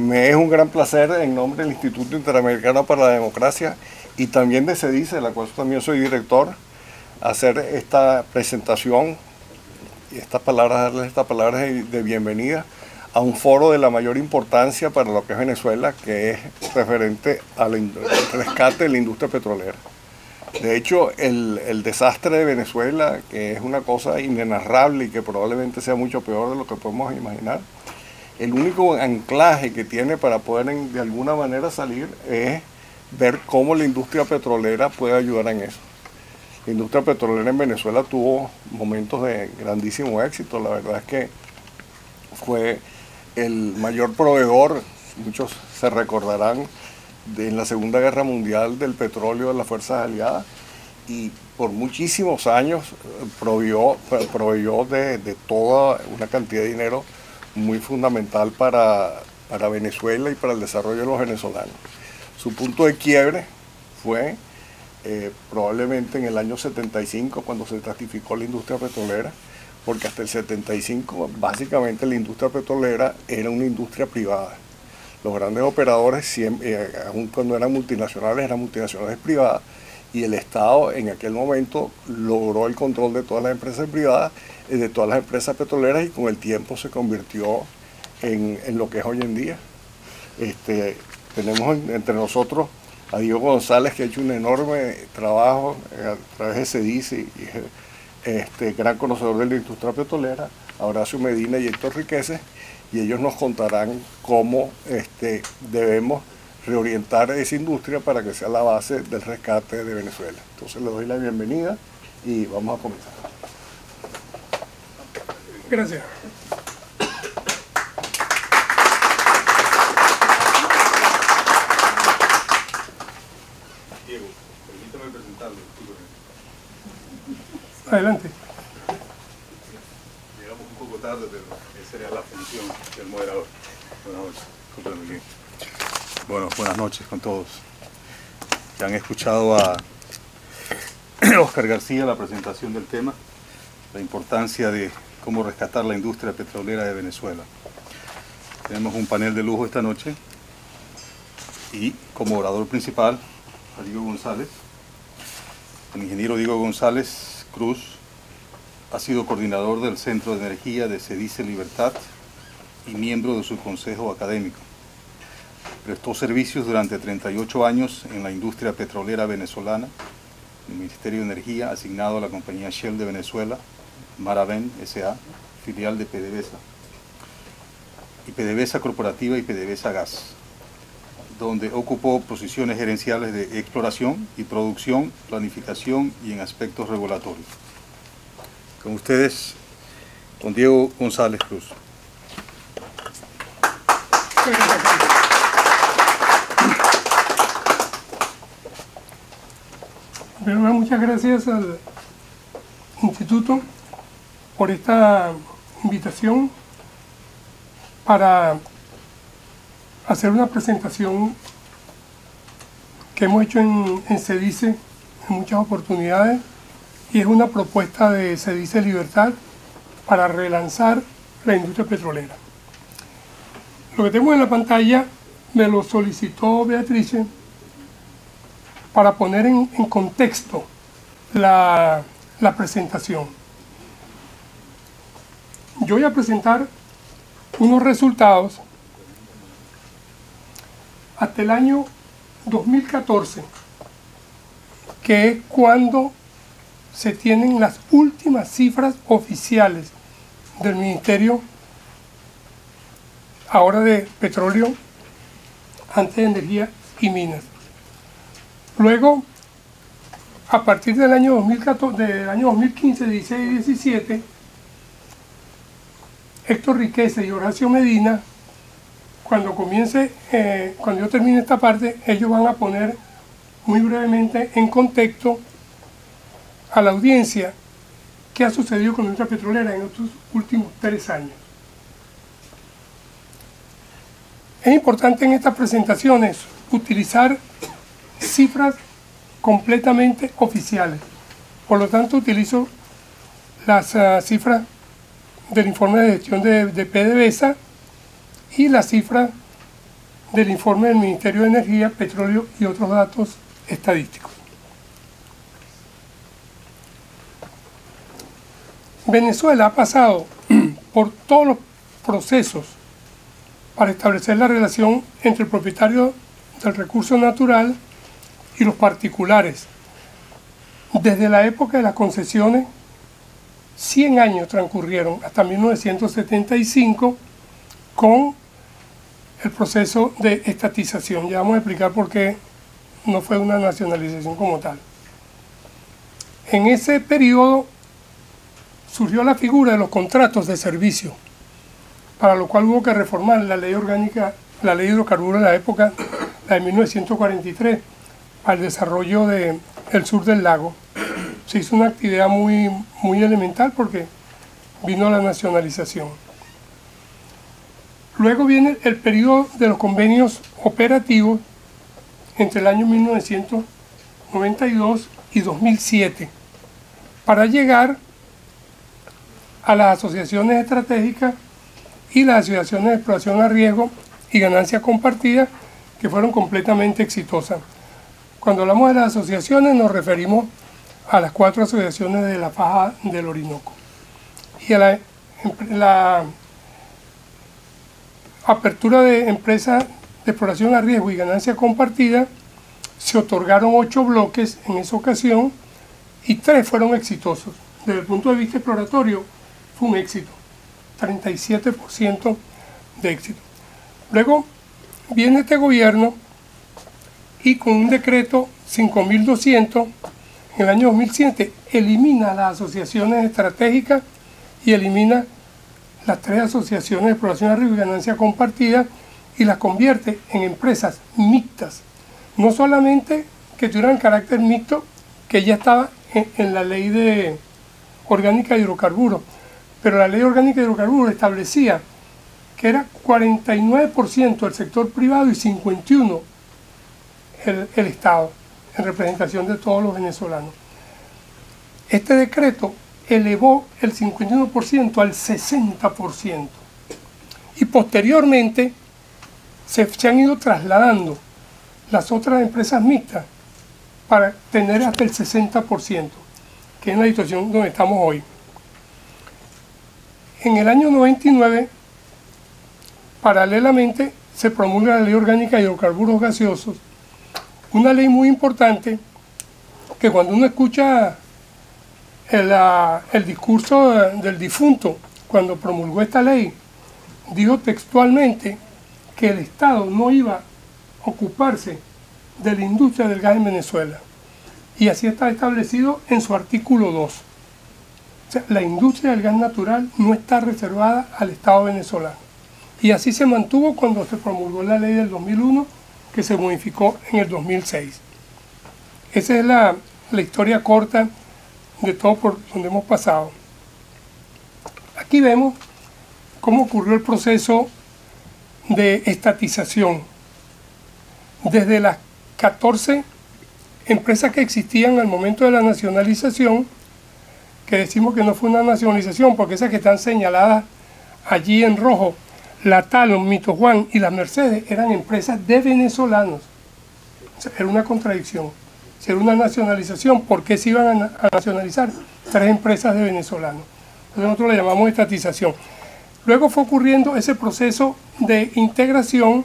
Me es un gran placer, en nombre del Instituto Interamericano para la Democracia y también de CEDICE, de la cual también soy director, hacer esta presentación y darles estas palabras de bienvenida a un foro de la mayor importancia para lo que es Venezuela, que es referente al rescate de la industria petrolera. De hecho, el desastre de Venezuela, que es una cosa inenarrable y que probablemente sea mucho peor de lo que podemos imaginar, el único anclaje que tiene para poder de alguna manera salir es ver cómo la industria petrolera puede ayudar en eso. La industria petrolera en Venezuela tuvo momentos de grandísimo éxito. La verdad es que fue el mayor proveedor, muchos se recordarán, en la Segunda Guerra Mundial del petróleo de las Fuerzas Aliadas, y por muchísimos años proveyó de toda una cantidad de dinero muy fundamental para Venezuela y para el desarrollo de los venezolanos. Su punto de quiebre fue probablemente en el año 75, cuando se ratificó la industria petrolera, porque hasta el 75 básicamente la industria petrolera era una industria privada. Los grandes operadores, aun cuando eran multinacionales privadas, y el Estado en aquel momento logró el control de todas las empresas privadas, de todas las empresas petroleras, y con el tiempo se convirtió en lo que es hoy en día. Tenemos entre nosotros a Diego González, que ha hecho un enorme trabajo a través de CEDICE, y es gran conocedor de la industria petrolera, a Horacio Medina y Héctor Riqueses, y ellos nos contarán cómo debemos reorientar esa industria para que sea la base del rescate de Venezuela. Entonces les doy la bienvenida y vamos a comenzar. Gracias. Diego, permítame presentarlo. Adelante. Llegamos un poco tarde, pero esa sería la función del moderador. Buenas noches. Discúlpenme. Bueno, buenas noches con todos. Ya han escuchado a Oscar García la presentación del tema, la importancia de cómo rescatar la industria petrolera de Venezuela. Tenemos un panel de lujo esta noche y como orador principal a Diego González. El ingeniero Diego González Cruz ha sido coordinador del Centro de Energía de CEDICE Libertad y miembro de su consejo académico. Prestó servicios durante 38 años en la industria petrolera venezolana, en el Ministerio de Energía, asignado a la compañía Shell de Venezuela, Maraven S.A., filial de PDVSA, y PDVSA Corporativa y PDVSA Gas, donde ocupó posiciones gerenciales de exploración y producción, planificación y en aspectos regulatorios. Con ustedes, don Diego González Cruz. Primero, muchas gracias al Instituto por esta invitación para hacer una presentación que hemos hecho en CEDICE en muchas oportunidades, y es una propuesta de CEDICE Libertad para relanzar la industria petrolera. Lo que tenemos en la pantalla me lo solicitó Beatrice para poner en contexto la presentación. Yo voy a presentar unos resultados hasta el año 2014, que es cuando se tienen las últimas cifras oficiales del Ministerio, ahora de Petróleo, antes de Energía y Minas. Luego, a partir del año 2015, 16 y 17, Héctor Riqueses y Horacio Medina, cuando yo termine esta parte, ellos van a poner muy brevemente en contexto a la audiencia qué ha sucedido con la industria petrolera en estos últimos 3 años. Es importante en estas presentaciones utilizar cifras completamente oficiales. Por lo tanto, utilizo las cifras del informe de gestión de PDVSA y las cifras del informe del Ministerio de Energía, Petróleo y otros datos estadísticos. Venezuela ha pasado por todos los procesos para establecer la relación entre el propietario del recurso natural y los particulares. Desde la época de las concesiones, 100 años transcurrieron hasta 1975 con el proceso de estatización. Ya vamos a explicar por qué no fue una nacionalización como tal. En ese periodo surgió la figura de los contratos de servicio, para lo cual hubo que reformar la ley orgánica, la ley de hidrocarburos de la época, la de 1943, para el desarrollo del sur del lago. Se hizo una actividad muy elemental porque vino la nacionalización. Luego viene el periodo de los convenios operativos entre el año 1992 y 2007, para llegar a las asociaciones estratégicas y las asociaciones de explotación a riesgo y ganancia compartida, que fueron completamente exitosas. Cuando hablamos de las asociaciones nos referimos a las 4 asociaciones de la faja del Orinoco. Y a la apertura de empresas de exploración a riesgo y ganancia compartida, se otorgaron 8 bloques en esa ocasión y 3 fueron exitosos. Desde el punto de vista exploratorio fue un éxito, 37% de éxito. Luego viene este gobierno y con un decreto 5200 en el año 2007 elimina las asociaciones estratégicas y elimina las 3 asociaciones de exploración a riesgo y ganancia compartida y las convierte en empresas mixtas. No solamente que tuvieran carácter mixto, que ya estaba en la ley orgánica de hidrocarburos, pero la ley orgánica de hidrocarburos establecía que era 49% el sector privado y 51% el Estado, en representación de todos los venezolanos. Este decreto elevó el 51% al 60%. Y posteriormente se han ido trasladando las otras empresas mixtas para tener hasta el 60%, que es la situación donde estamos hoy. En el año 99, paralelamente, se promulga la Ley Orgánica de Hidrocarburos Gaseosos, una ley muy importante que cuando uno escucha el discurso del difunto, cuando promulgó esta ley, dijo textualmente que el Estado no iba a ocuparse de la industria del gas en Venezuela. Y así está establecido en su artículo 2. O sea, la industria del gas natural no está reservada al Estado venezolano. Y así se mantuvo cuando se promulgó la ley del 2001, que se modificó en el 2006. Esa es la historia corta de todo por donde hemos pasado. Aquí vemos cómo ocurrió el proceso de estatización. Desde las 14 empresas que existían al momento de la nacionalización, que decimos que no fue una nacionalización porque esas que están señaladas allí en rojo, la Talon, Mito Juan y las Mercedes, eran empresas de venezolanos. O sea, era una contradicción. Si era una nacionalización, ¿por qué se iban a nacionalizar 3 empresas de venezolanos? Entonces nosotros le llamamos estatización. Luego fue ocurriendo ese proceso de integración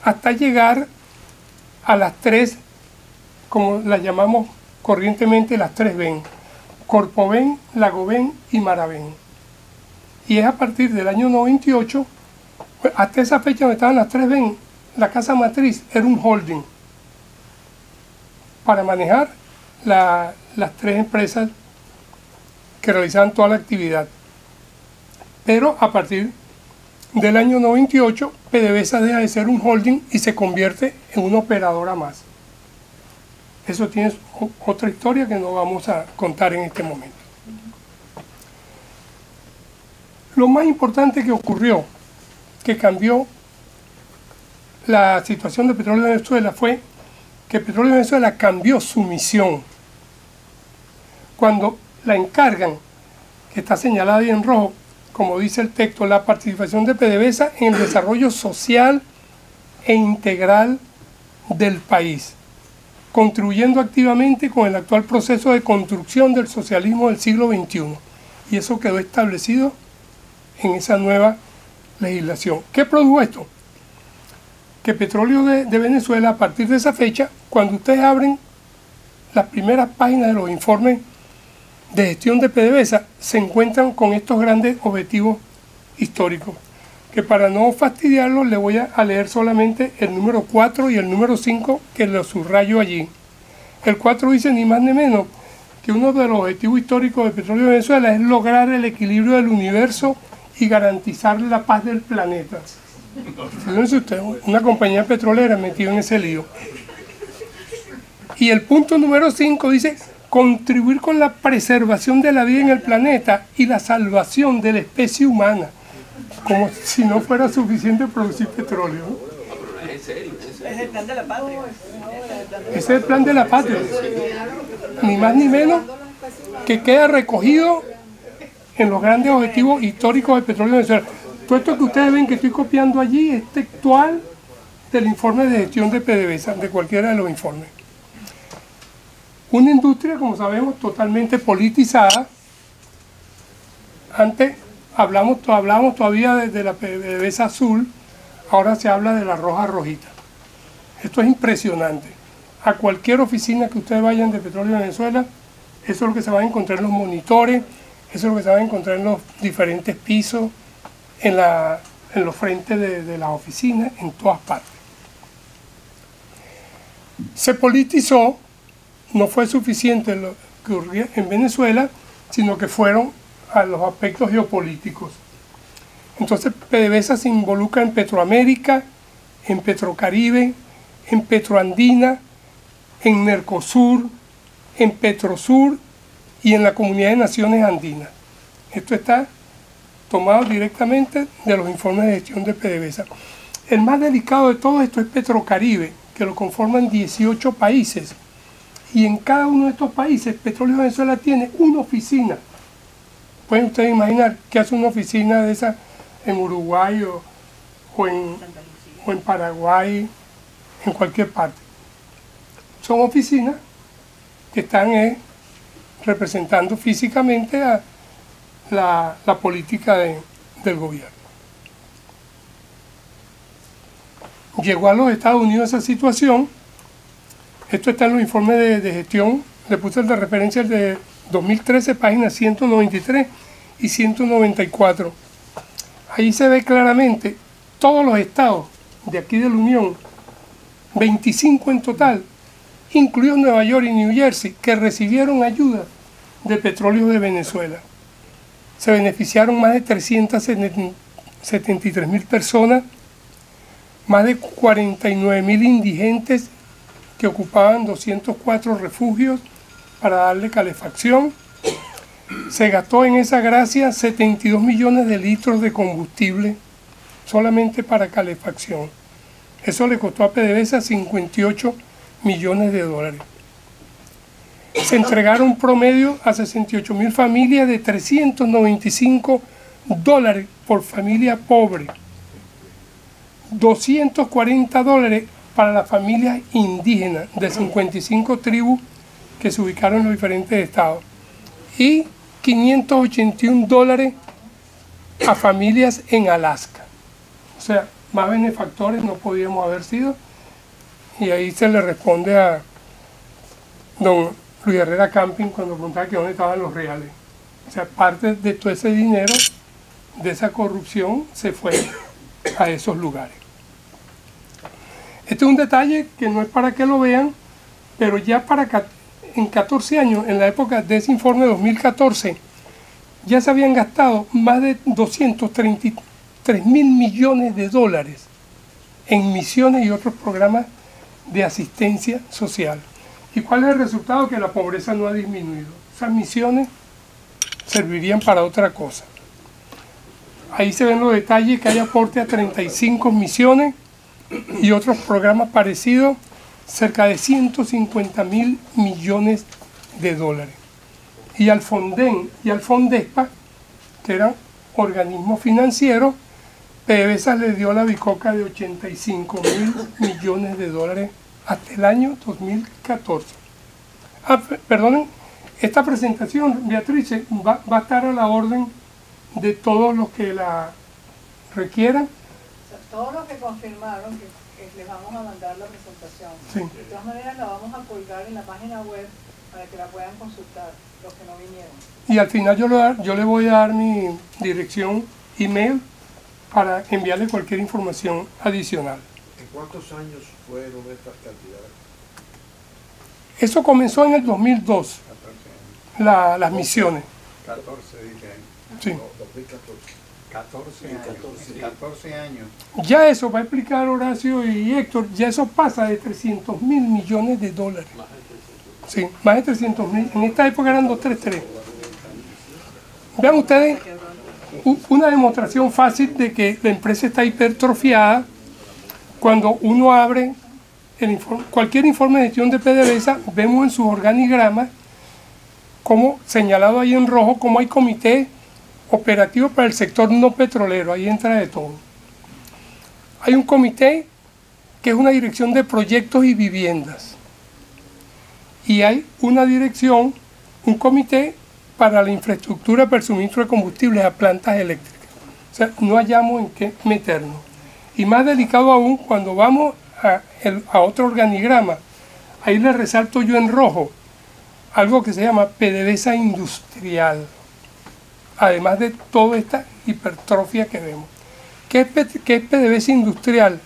hasta llegar a las 3, como las llamamos corrientemente, las 3 VEN: Corpoven, Lagoven y Maraven. Y es a partir del año 98, hasta esa fecha donde estaban las 3 VEN, la casa matriz era un holding para manejar las 3 empresas que realizaban toda la actividad. Pero a partir del año 98, PDVSA deja de ser un holding y se convierte en una operadora más. Eso tiene otra historia que no vamos a contar en este momento. Lo más importante que ocurrió, que cambió la situación de Petróleo de Venezuela, fue que Petróleo de Venezuela cambió su misión. Cuando la encargan, que está señalada ahí en rojo, como dice el texto, la participación de PDVSA en el desarrollo social, e integral del país, contribuyendo activamente con el actual proceso de construcción del socialismo del siglo XXI. Y eso quedó establecido en esa nueva legislación. ¿Qué produjo esto? Que Petróleo de Venezuela, a partir de esa fecha, cuando ustedes abren las primeras páginas de los informes de gestión de PDVSA, se encuentran con estos grandes objetivos históricos, que para no fastidiarlos les voy a leer solamente el número 4 y el número 5, que los subrayo allí. El 4 dice ni más ni menos que uno de los objetivos históricos de Petróleo de Venezuela es lograr el equilibrio del universo y garantizar la paz del planeta. Fíjense ustedes, una compañía petrolera metida en ese lío. Y el punto número 5 dice contribuir con la preservación de la vida en el planeta y la salvación de la especie humana, como si no fuera suficiente producir petróleo, ¿no? Es el plan de la patria. Ese es el plan de la patria. Ni más ni menos que queda recogido en los grandes objetivos históricos del petróleo de Venezuela. Todo esto que ustedes ven que estoy copiando allí es textual del informe de gestión de PDVSA, de cualquiera de los informes. Una industria, como sabemos, totalmente politizada. Antes hablábamos todavía de la PDVSA azul, ahora se habla de la roja rojita. Esto es impresionante. A cualquier oficina que ustedes vayan de Petróleo de Venezuela, eso es lo que se va a encontrar en los monitores, eso es lo que se va a encontrar en los diferentes pisos, en los frentes de las oficinas, en todas partes. Se politizó, no fue suficiente lo que ocurría en Venezuela, sino que fueron a los aspectos geopolíticos. Entonces PDVSA se involucra en Petroamérica, en Petrocaribe, en Petroandina, en Mercosur, en Petrosur y en la Comunidad de Naciones Andinas. Esto está tomado directamente de los informes de gestión de PDVSA. El más delicado de todo esto es Petrocaribe, que lo conforman 18 países. Y en cada uno de estos países, Petróleo de Venezuela tiene una oficina. Pueden ustedes imaginar qué hace una oficina de esa en Uruguay o en Paraguay, en cualquier parte. Son oficinas que están representando físicamente a la política del gobierno. Llegó a los Estados Unidos esa situación. Esto está en los informes de gestión. Le puse el de referencia el de 2013, páginas 193 y 194. Ahí se ve claramente todos los estados de aquí de la Unión, 25 en total, incluidos Nueva York y New Jersey, que recibieron ayuda de Petróleo de Venezuela. Se beneficiaron más de 373.000 personas, más de 49.000 indigentes que ocupaban 204 refugios para darle calefacción. Se gastó en esa gracia 72 millones de litros de combustible solamente para calefacción. Eso le costó a PDVSA 58 millones de dólares. Se entregaron un promedio a 68.000 familias de $395 por familia pobre. $240 para las familias indígenas de 55 tribus que se ubicaron en los diferentes estados. Y $581 a familias en Alaska. O sea, más benefactores no podíamos haber sido. Y ahí se le responde a don Luis Herrera Camping cuando preguntaba que dónde estaban los reales. O sea, parte de todo ese dinero, de esa corrupción, se fue a esos lugares. Este es un detalle que no es para que lo vean, pero ya en 14 años, en la época de ese informe 2014, ya se habían gastado más de 233.000 millones de dólares en misiones y otros programas de asistencia social. ¿Y cuál es el resultado? Que la pobreza no ha disminuido. Esas misiones servirían para otra cosa. Ahí se ven los detalles, que hay aporte a 35 misiones y otros programas parecidos, cerca de 150.000 millones de dólares. Y al Fonden y al Fondespa, que eran organismos financieros, PDVSA le dio la bicoca de 85.000 millones de dólares hasta el año 2014. Perdonen, esta presentación, Beatriz, va a estar a la orden de todos los que la requieran. O sea, todos los que confirmaron que les vamos a mandar la presentación. Sí. De todas maneras la vamos a colgar en la página web para que la puedan consultar los que no vinieron. Y al final yo le voy a dar mi dirección email para enviarle cualquier información adicional. ¿En cuántos años fueron estas cantidades? Eso comenzó en el 2002, 14 años. las misiones. 14, dije. Sí. No, 2014. 14 años. Ya eso va a explicar Horacio y Héctor, ya eso pasa de 300.000 millones de dólares. Sí, más de 300.000. En esta época eran 233. Vean ustedes una demostración fácil de que la empresa está hipertrofiada. Cuando uno abre cualquier informe de gestión de PDVSA, vemos en sus organigramas, como señalado ahí en rojo, como hay comité operativo para el sector no petrolero, ahí entra de todo. Hay un comité que es una dirección de proyectos y viviendas. Y hay una dirección, un comité para la infraestructura para el suministro de combustibles a plantas eléctricas. O sea, no hallamos en qué meternos. Y más delicado aún, cuando vamos a otro organigrama, ahí les resalto yo en rojo algo que se llama PDVSA industrial. Además de toda esta hipertrofia que vemos. ¿Qué es PDVSA industrial?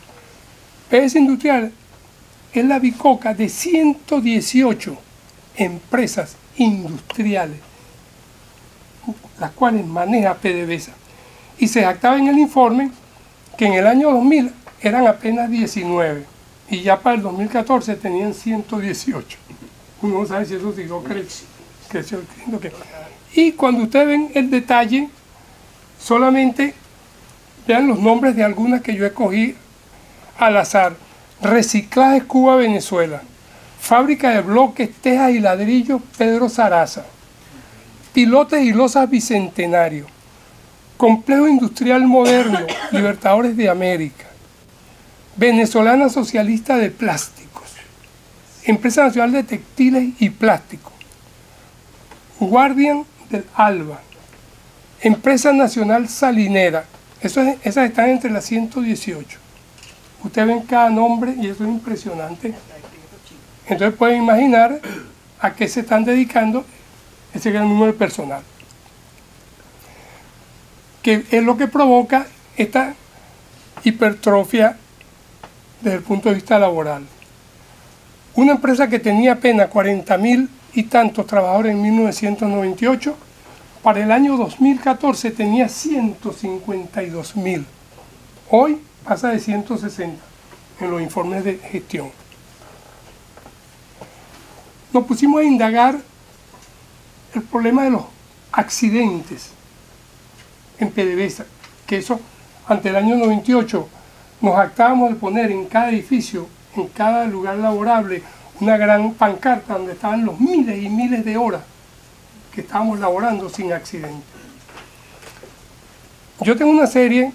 PDVSA industrial es la bicoca de 118 empresas industriales, las cuales maneja PDVSA. Y se jactaba en el informe que en el año 2000 eran apenas 19 y ya para el 2014 tenían 118. Uno no sabe si eso siguió creciendo. Y cuando ustedes ven el detalle, solamente vean los nombres de algunas que yo escogí al azar. Reciclaje Cuba Venezuela, Fábrica de Bloques, Tejas y Ladrillos Pedro Zaraza, Pilotes y Losas Bicentenario, Complejo Industrial Moderno Libertadores de América, Venezolana Socialista de Plásticos, Empresa Nacional de Textiles y Plásticos, Guardian del Alba, Empresa Nacional Salinera. Esas están entre las 118. Ustedes ven cada nombre y eso es impresionante. Entonces pueden imaginar a qué se están dedicando ese gran número de personal. Que es lo que provoca esta hipertrofia desde el punto de vista laboral. Una empresa que tenía apenas 40.000 y tantos trabajadores en 1998, para el año 2014 tenía 152.000. Hoy pasa de 160 en los informes de gestión. Nos pusimos a indagar el problema de los accidentes en PDVSA, que eso ante el año 98 nos jactábamos de poner en cada edificio, en cada lugar laborable, una gran pancarta donde estaban los miles y miles de horas que estábamos laborando sin accidente. Yo tengo una serie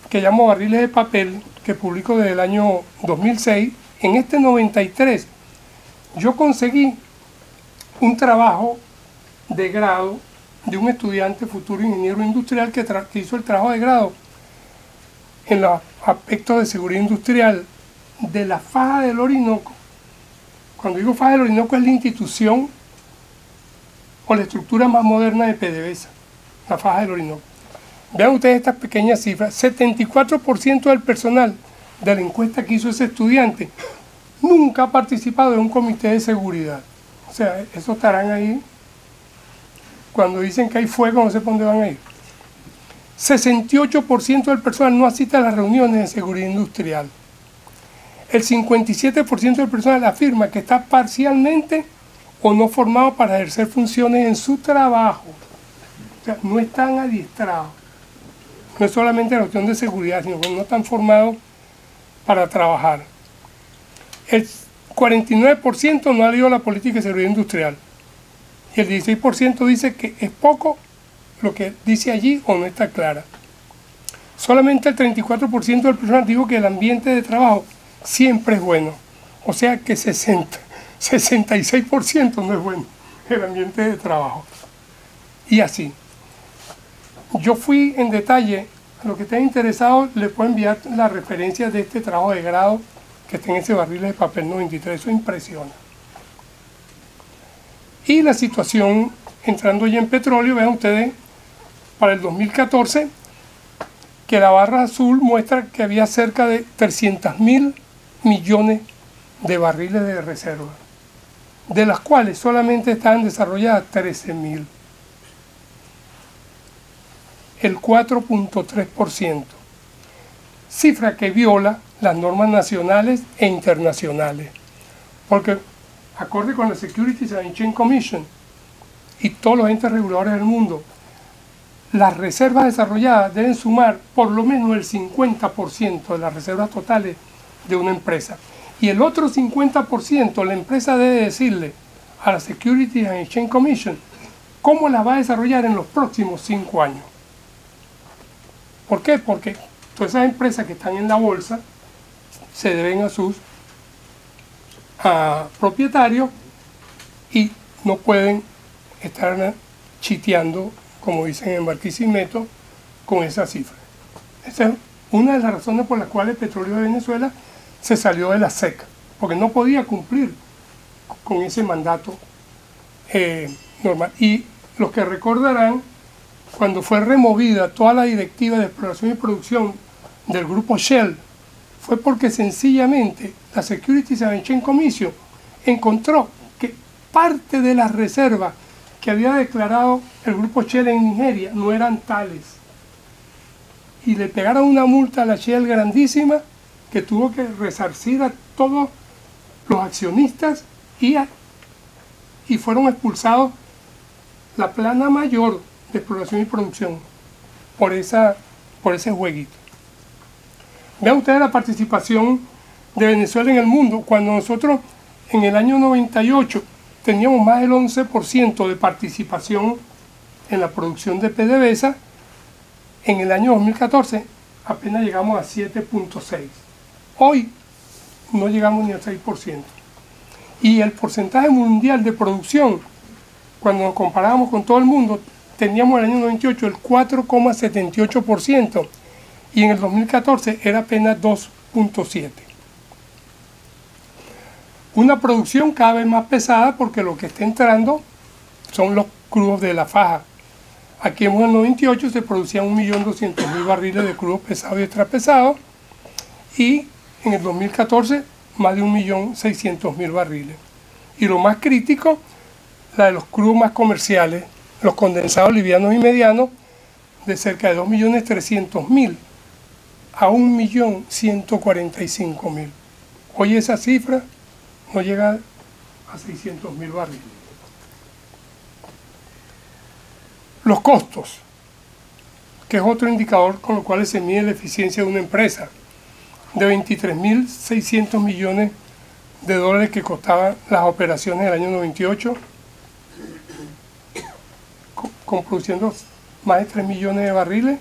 que llamo Barriles de Papel, que publico desde el año 2006. En este 93 yo conseguí un trabajo de grado de un estudiante futuro ingeniero industrial que hizo el trabajo de grado en los aspectos de seguridad industrial de la Faja del Orinoco. Cuando digo Faja del Orinoco es la institución o la estructura más moderna de PDVSA, la Faja del Orinoco. Vean ustedes estas pequeñas cifras. 74% del personal de la encuesta que hizo ese estudiante nunca ha participado en un comité de seguridad. O sea, esos estarán ahí. Cuando dicen que hay fuego, no sé por dónde van a ir. 68% del personal no asiste a las reuniones de seguridad industrial. El 57% del personal afirma que está parcialmente o no formado para ejercer funciones en su trabajo. O sea, no están adiestrados. No es solamente la cuestión de seguridad, sino que no están formados para trabajar. El 49% no ha leído la política de seguridad industrial. Y el 16% dice que es poco lo que dice allí o no está clara. solamente el 34% del personal dijo que el ambiente de trabajo siempre es bueno. O sea que 66% no es bueno el ambiente de trabajo. Y así. Yo fui en detalle, a los que estén interesados les puedo enviar las referencias de este trabajo de grado que está en ese barril de papel 93, eso impresiona. Y la situación, entrando ya en petróleo, vean ustedes, para el 2014, que la barra azul muestra que había cerca de 300.000 millones de barriles de reserva, de las cuales solamente estaban desarrolladas 13.000. El 4.3%, cifra que viola las normas nacionales e internacionales, porque acorde con la Securities and Exchange Commission y todos los entes reguladores del mundo, las reservas desarrolladas deben sumar por lo menos el 50% de las reservas totales de una empresa. Y el otro 50% la empresa debe decirle a la Securities and Exchange Commission cómo las va a desarrollar en los próximos 5 años. ¿Por qué? Porque todas esas empresas que están en la bolsa se deben a sus propietarios y no pueden estar chiteando, como dicen en Barquisimeto, con esa cifra. Esa es una de las razones por las cuales el petróleo de Venezuela se salió de la SEC, porque no podía cumplir con ese mandato normal. Y los que recordarán, cuando fue removida toda la directiva de exploración y producción del grupo Shell, fue porque sencillamente la Securities and Exchange Commission encontró que parte de las reservas que había declarado el grupo Shell en Nigeria no eran tales. Y le pegaron una multa a la Shell grandísima que tuvo que resarcir a todos los accionistas y fueron expulsados la plana mayor de exploración y producción por ese jueguito. Vean ustedes la participación de Venezuela en el mundo. Cuando nosotros en el año 98 teníamos más del 11% de participación en la producción de PDVSA, en el año 2014 apenas llegamos a 7.6%. Hoy no llegamos ni al 6%. Y el porcentaje mundial de producción, cuando nos comparábamos con todo el mundo, teníamos en el año 98 el 4,78% y en el 2014 era apenas 2.7%. Una producción cada vez más pesada porque lo que está entrando son los crudos de la faja. Aquí en el 98 se producían 1.200.000 barriles de crudos pesados y extrapesados y en el 2014 más de 1.600.000 barriles. Y lo más crítico, la de los crudos más comerciales, los condensados livianos y medianos, de cerca de 2.300.000 a 1.145.000. Hoy esa cifra no llega a 600.000 barriles. Los costos, que es otro indicador con el cual se mide la eficiencia de una empresa, de 23.600 millones de dólares que costaban las operaciones del año 98, con produciendo más de 3 millones de barriles.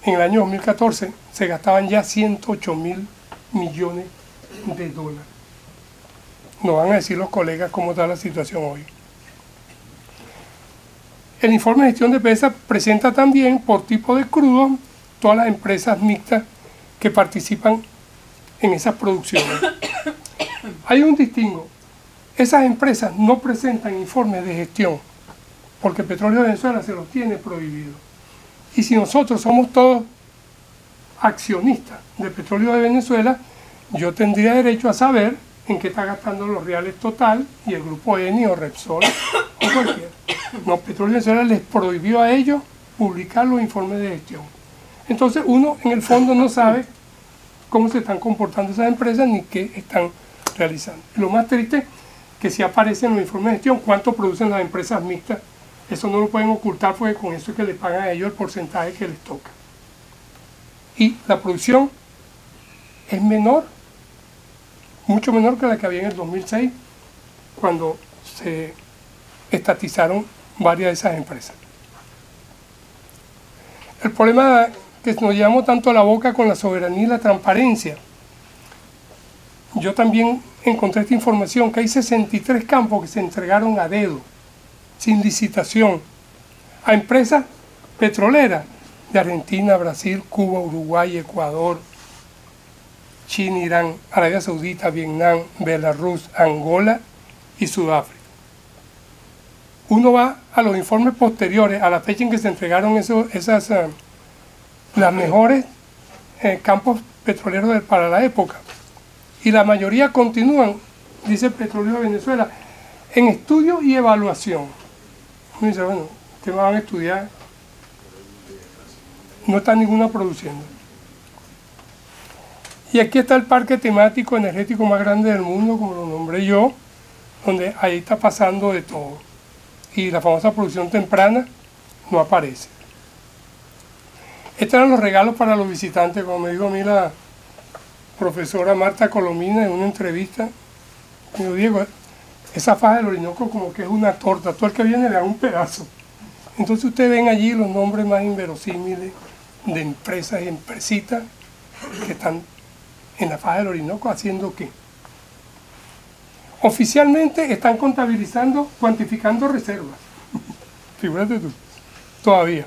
En el año 2014 se gastaban ya 108.000 millones de dólares. Nos van a decir los colegas cómo está la situación hoy. El informe de gestión de PDVSA presenta también por tipo de crudo todas las empresas mixtas que participan en esas producciones. Hay un distingo. Esas empresas no presentan informes de gestión porque Petróleo de Venezuela se los tiene prohibido. Y si nosotros somos todos accionistas de Petróleo de Venezuela, yo tendría derecho a saber en qué está gastando los reales Total y el grupo Eni o Repsol o cualquiera. No, Petróleo de Venezuela les prohibió a ellos publicar los informes de gestión. Entonces uno en el fondo no sabe cómo se están comportando esas empresas ni qué están realizando. Y lo más triste es que si aparecen los informes de gestión, cuánto producen las empresas mixtas. Eso no lo pueden ocultar porque con eso es que le pagan a ellos el porcentaje que les toca. Y la producción es menor, mucho menor que la que había en el 2006, cuando se estatizaron varias de esas empresas. El problema que nos llevamos tanto la boca con la soberanía y la transparencia. Yo también encontré esta información, que hay 63 campos que se entregaron a dedo, sin licitación, a empresas petroleras de Argentina, Brasil, Cuba, Uruguay, Ecuador, China, Irán, Arabia Saudita, Vietnam, Belarus, Angola y Sudáfrica. Uno va a los informes posteriores, a la fecha en que se entregaron las mejores campos petroleros para la época. Y la mayoría continúan, dice Petróleo de Venezuela, en estudio y evaluación. Uno dice, bueno, ¿qué van a estudiar? No está ninguna produciendo. Y aquí está el parque temático energético más grande del mundo, como lo nombré yo, donde ahí está pasando de todo. Y la famosa producción temprana no aparece. Estos eran los regalos para los visitantes, como me dijo a mí la profesora Marta Colomina en una entrevista. Me dijo, Diego, esa faja del Orinoco como que es una torta, todo el que viene le da un pedazo. Entonces ustedes ven allí los nombres más inverosímiles de empresas y empresitas que están en la faja del Orinoco haciendo qué. Oficialmente están contabilizando, cuantificando reservas. Figúrate tú, todavía.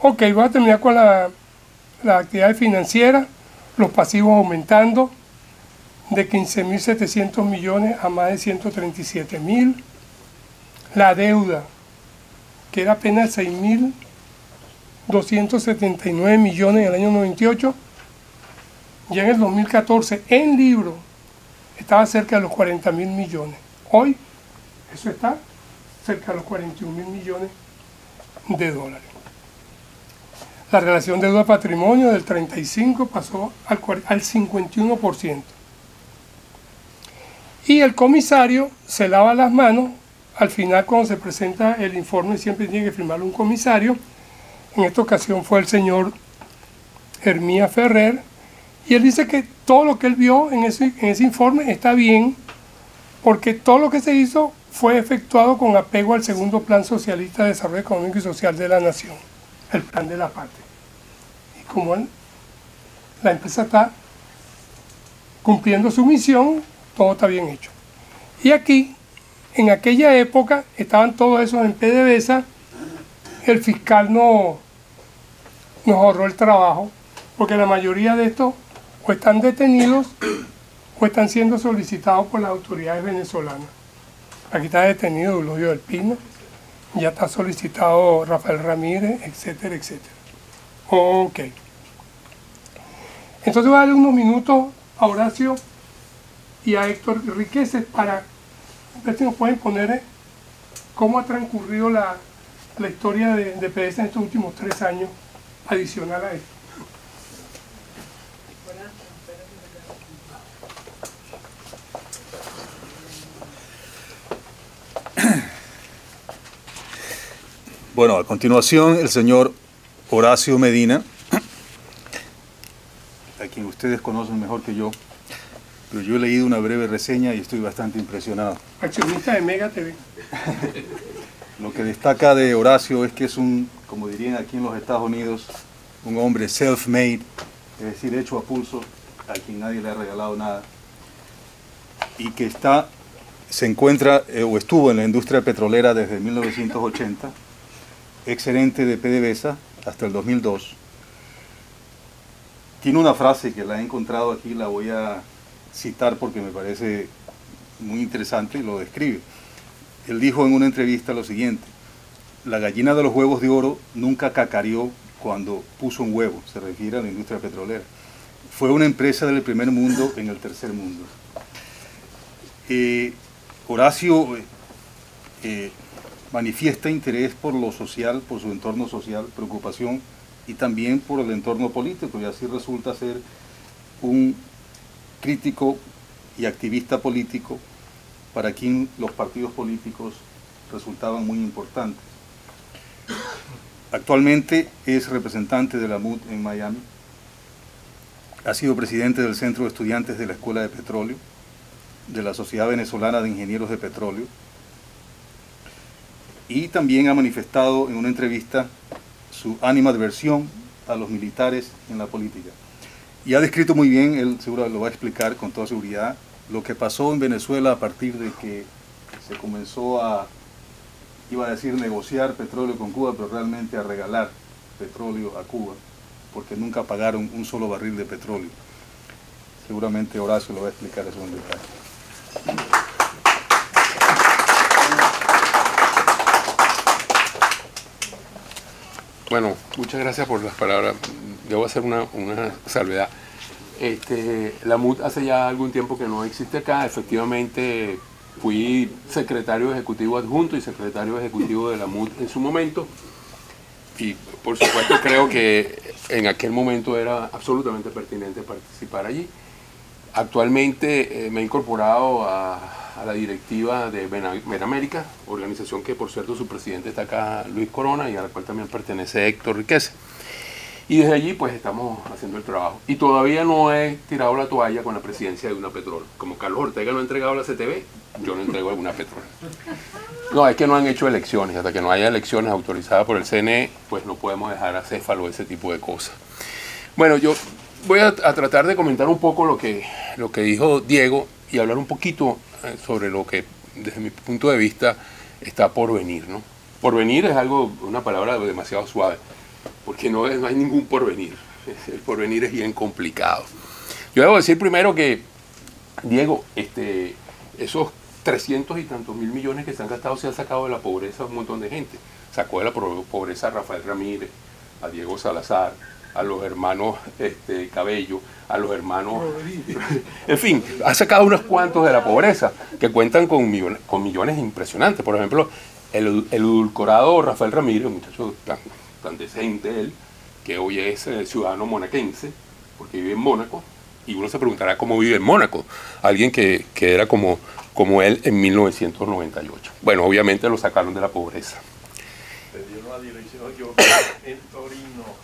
Ok, voy a terminar con las actividades financieras, los pasivos aumentando de 15.700 millones a más de 137.000. La deuda, que era apenas 6.279 millones en el año 98, ya en el 2014 en libro estaba cerca de los 40.000 millones. Hoy eso está cerca de los 41.000 millones de dólares. La relación deuda-patrimonio del 35% pasó al 51%. Y el comisario se lava las manos. Al final, cuando se presenta el informe, siempre tiene que firmarlo un comisario. En esta ocasión fue el señor Hermía Ferrer. Y él dice que todo lo que él vio en ese informe está bien, porque todo lo que se hizo fue efectuado con apego al segundo Plan Socialista de Desarrollo Económico y Social de la Nación, el Plan de la Patria. Y como la empresa está cumpliendo su misión, todo está bien hecho. Y aquí, en aquella época, estaban todos esos en PDVSA, el fiscal nos ahorró el trabajo, porque la mayoría de estos o están detenidos o están siendo solicitados por las autoridades venezolanas. Aquí está detenido Eulogio del Pino, ya está solicitado Rafael Ramírez, etcétera, etcétera. Ok. Entonces voy a darle unos minutos a Horacio y a Héctor Riqueses para ver si nos pueden poner cómo ha transcurrido la historia de PDVSA en estos últimos 3 años, adicional a esto. Bueno, a continuación el señor Horacio Medina, a quien ustedes conocen mejor que yo, pero yo he leído una breve reseña y estoy bastante impresionado. Accionista de Mega TV. Lo que destaca de Horacio es que es un, como dirían aquí en los Estados Unidos, un hombre self-made, es decir, hecho a pulso, a quien nadie le ha regalado nada, y que se encuentra o estuvo en la industria petrolera desde 1980, exgerente de PDVSA hasta el 2002. Tiene una frase que la he encontrado aquí, la voy a citar porque me parece muy interesante y lo describe. Él dijo en una entrevista lo siguiente: la gallina de los huevos de oro nunca cacareó cuando puso un huevo, se refiere a la industria petrolera. Fue una empresa del primer mundo en el tercer mundo. Horacio manifiesta interés por lo social, por su entorno social, preocupación y también por el entorno político, y así resulta ser un crítico y activista político para quien los partidos políticos resultaban muy importantes. Actualmente es representante de la MUD en Miami, ha sido presidente del Centro de Estudiantes de la Escuela de Petróleo, de la Sociedad Venezolana de Ingenieros de Petróleo, y también ha manifestado en una entrevista su animadversión a los militares en la política. Y ha descrito muy bien, él seguro lo va a explicar con toda seguridad, lo que pasó en Venezuela a partir de que se comenzó a, iba a decir, negociar petróleo con Cuba, pero realmente a regalar petróleo a Cuba, porque nunca pagaron un solo barril de petróleo. Seguramente Horacio lo va a explicar eso en detalle. Bueno, muchas gracias por las palabras. Debo hacer una salvedad. La MUD hace ya algún tiempo que no existe acá. Efectivamente, fui secretario ejecutivo adjunto y secretario ejecutivo de la MUD en su momento. Y por supuesto creo que en aquel momento era absolutamente pertinente participar allí. Actualmente me he incorporado a la directiva de Benamérica, organización que por cierto su presidente está acá, Luis Corona, y a la cual también pertenece Héctor Riquese. Y desde allí pues estamos haciendo el trabajo. Y todavía no he tirado la toalla con la presidencia de UNAPETROL. Como Carlos Ortega no ha entregado la CTV, yo no entrego a UNAPETROL. No, es que no han hecho elecciones. Hasta que no haya elecciones autorizadas por el CNE, pues no podemos dejar acéfalo ese tipo de cosas. Bueno, yo voy a tratar de comentar un poco lo que dijo Diego y hablar un poquito sobre lo que, desde mi punto de vista, está por venir, ¿no? Porvenir es algo, una palabra demasiado suave, porque no hay ningún porvenir. El porvenir es bien complicado. Yo debo decir primero que, Diego, esos 300 y tantos mil millones que se han gastado se han sacado de la pobreza a un montón de gente. Sacó de la pobreza a Rafael Ramírez, a Diego Salazar, a los hermanos Cabello, a los hermanos... En fin, ha sacado unos cuantos de la pobreza, que cuentan con millones impresionantes. Por ejemplo, el edulcorado Rafael Ramírez, un muchacho tan decente él, que hoy es ciudadano monaquense, porque vive en Mónaco, y uno se preguntará cómo vive en Mónaco, alguien que era como él en 1998. Bueno, obviamente lo sacaron de la pobreza.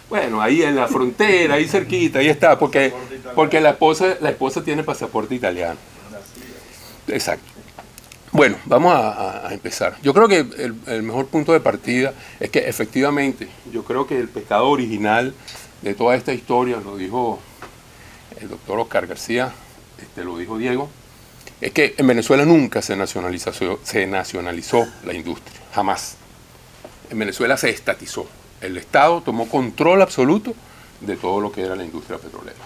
Bueno, ahí en la frontera, ahí cerquita, ahí está, porque la esposa tiene pasaporte italiano. Exacto. Bueno, vamos a empezar. Yo creo que el mejor punto de partida es que efectivamente, yo creo que el pecado original de toda esta historia, lo dijo el doctor Oscar García, lo dijo Diego, es que en Venezuela nunca se nacionalizó la industria, jamás. En Venezuela se estatizó. El Estado tomó control absoluto de todo lo que era la industria petrolera.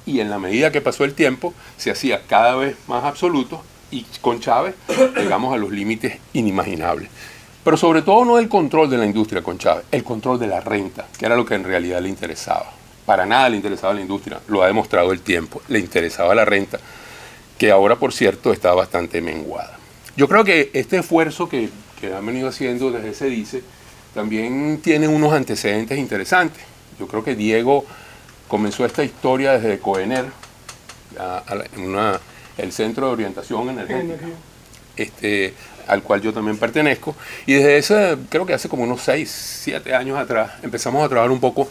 Y en la medida que pasó el tiempo, se hacía cada vez más absoluto y con Chávez llegamos a los límites inimaginables. Pero sobre todo no el control de la industria con Chávez, el control de la renta, que era lo que en realidad le interesaba. Para nada le interesaba la industria, lo ha demostrado el tiempo, le interesaba la renta, que ahora, por cierto, está bastante menguada. Yo creo que este esfuerzo que han venido haciendo desde SEDICE también tiene unos antecedentes interesantes. Yo creo que Diego comenzó esta historia desde COENER, el Centro de Orientación Energética, al cual yo también pertenezco, y desde ese, creo que hace como unos 6, 7 años atrás, empezamos a trabajar un poco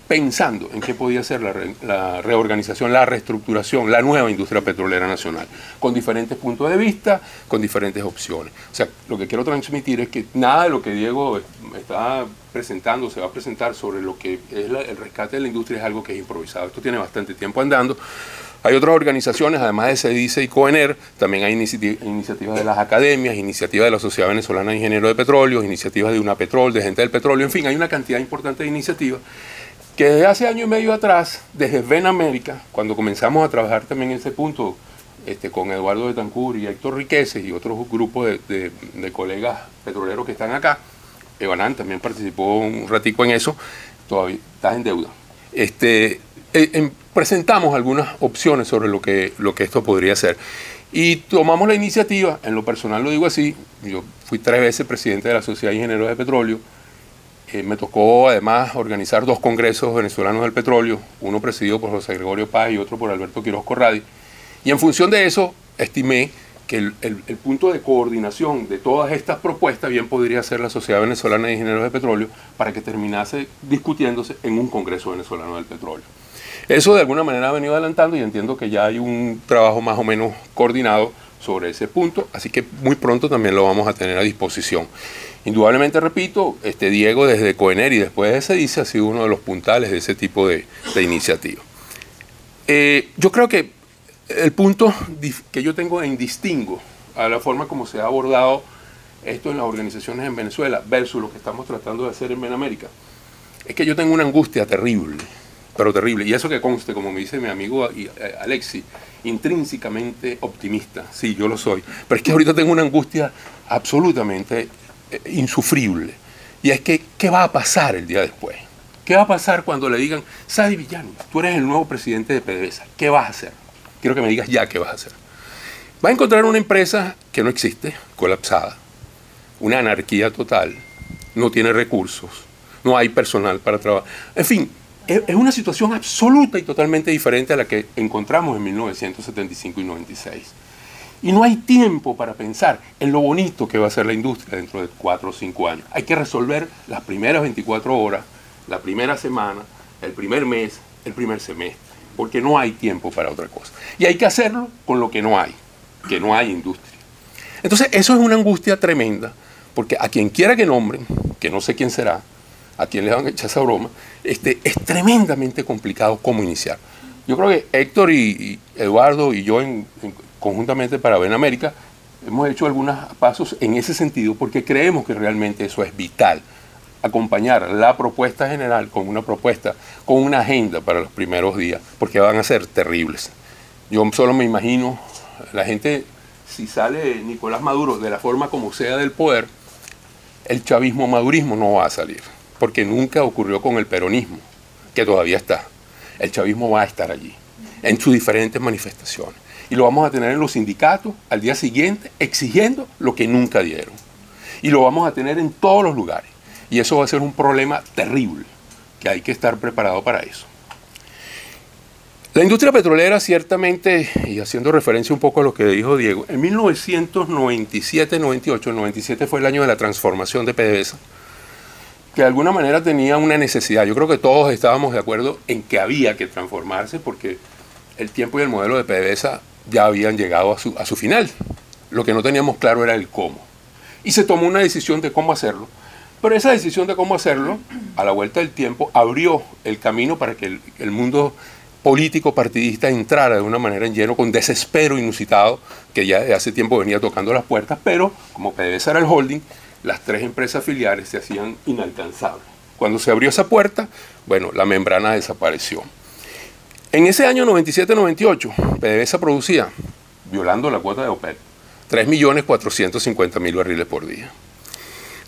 pensando en qué podía ser la reorganización, la reestructuración, la nueva industria petrolera nacional, con diferentes puntos de vista, con diferentes opciones. O sea, lo que quiero transmitir es que nada de lo que Diego está presentando, se va a presentar sobre lo que es el rescate de la industria es algo que es improvisado. Esto tiene bastante tiempo andando. Hay otras organizaciones, además de SEDICE y COENER, también hay iniciativas de las academias, iniciativas de la Sociedad Venezolana de Ingenieros de Petróleo, iniciativas de UNAPETROL, de Gente del Petróleo, en fin, hay una cantidad importante de iniciativas que desde hace año y medio atrás, desde Benamérica, cuando comenzamos a trabajar también en ese punto, con Eduardo Betancur y Héctor Riquese y otros grupos de colegas petroleros que están acá, Evanán también participó un ratico en eso, todavía está en deuda. Presentamos algunas opciones sobre lo que esto podría ser. Y tomamos la iniciativa, en lo personal lo digo así, yo fui 3 veces presidente de la Sociedad de Ingenieros de Petróleo. Me tocó además organizar 2 congresos venezolanos del petróleo, uno presidido por José Gregorio Paz y otro por Alberto Quiroz Corradi. Y en función de eso, estimé que el punto de coordinación de todas estas propuestas bien podría ser la Sociedad Venezolana de Ingenieros de Petróleo para que terminase discutiéndose en un congreso venezolano del petróleo. Eso de alguna manera ha venido adelantando y entiendo que ya hay un trabajo más o menos coordinado sobre ese punto, así que muy pronto también lo vamos a tener a disposición. Indudablemente, repito, Diego desde Coener y después de SEDICE ha sido uno de los puntales de ese tipo de iniciativa. Yo creo que el punto que yo tengo en distingo a la forma como se ha abordado esto en las organizaciones en Venezuela versus lo que estamos tratando de hacer en Benamérica, es que yo tengo una angustia terrible, pero terrible, y eso que conste, como me dice mi amigo Alexi, intrínsecamente optimista, sí, yo lo soy, pero es que ahorita tengo una angustia absolutamente insufrible, y es que, ¿qué va a pasar el día después? ¿Qué va a pasar cuando le digan, Sadi Villani, tú eres el nuevo presidente de PDVSA, ¿qué vas a hacer? Quiero que me digas ya qué vas a hacer. Va a encontrar una empresa que no existe, colapsada, una anarquía total, no tiene recursos, no hay personal para trabajar. En fin, es una situación absoluta y totalmente diferente a la que encontramos en 1975 y 96. Y no hay tiempo para pensar en lo bonito que va a ser la industria dentro de 4 o 5 años. Hay que resolver las primeras 24 horas, la primera semana, el primer mes, el primer semestre, porque no hay tiempo para otra cosa. Y hay que hacerlo con lo que no hay industria. Entonces, eso es una angustia tremenda, porque a quien quiera que nombren, que no sé quién será, a quien le van a echar esa broma, es tremendamente complicado cómo iniciar. Yo creo que Héctor y Eduardo y yo conjuntamente para Benamérica hemos hecho algunos pasos en ese sentido porque creemos que realmente eso es vital. Acompañar la propuesta general con una propuesta, con una agenda para los primeros días, porque van a ser terribles. Yo solo me imagino, la gente, si sale Nicolás Maduro de la forma como sea del poder, el chavismo-madurismo no va a salir, porque nunca ocurrió con el peronismo, que todavía está. El chavismo va a estar allí, en sus diferentes manifestaciones. Y lo vamos a tener en los sindicatos al día siguiente, exigiendo lo que nunca dieron. Y lo vamos a tener en todos los lugares. Y eso va a ser un problema terrible, que hay que estar preparado para eso. La industria petrolera, ciertamente, y haciendo referencia un poco a lo que dijo Diego, en 1997-98, el 97 fue el año de la transformación de PDVSA, que de alguna manera tenía una necesidad. Yo creo que todos estábamos de acuerdo en que había que transformarse porque el tiempo y el modelo de PDVSA ya habían llegado a su final. Lo que no teníamos claro era el cómo. Y se tomó una decisión de cómo hacerlo. Pero esa decisión de cómo hacerlo, a la vuelta del tiempo, abrió el camino para que el mundo político partidista entrara de una manera en lleno con desespero inusitado, que ya de hace tiempo venía tocando las puertas, pero como PDVSA era el holding, las 3 empresas filiales se hacían inalcanzables. Cuando se abrió esa puerta, bueno, la membrana desapareció. En ese año 97-98, PDVSA producía, violando la cuota de OPEP, 3.450.000 barriles por día.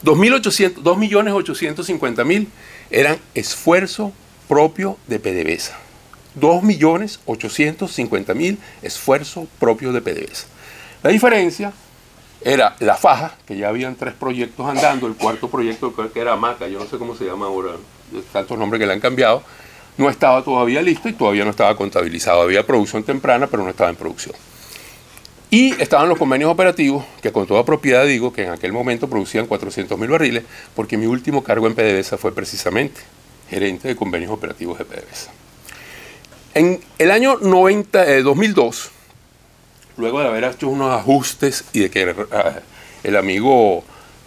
2.850.000 eran esfuerzo propio de PDVSA. 2.850.000 esfuerzo propio de PDVSA. La diferencia era la faja, que ya habían 3 proyectos andando, el cuarto proyecto que era Maca, yo no sé cómo se llama ahora, tantos nombres que le han cambiado, no estaba todavía listo y todavía no estaba contabilizado. Había producción temprana, pero no estaba en producción. Y estaban los convenios operativos, que con toda propiedad digo que en aquel momento producían 400.000 barriles, porque mi último cargo en PDVSA fue precisamente gerente de convenios operativos de PDVSA. En el año 2002, luego de haber hecho unos ajustes y de que el amigo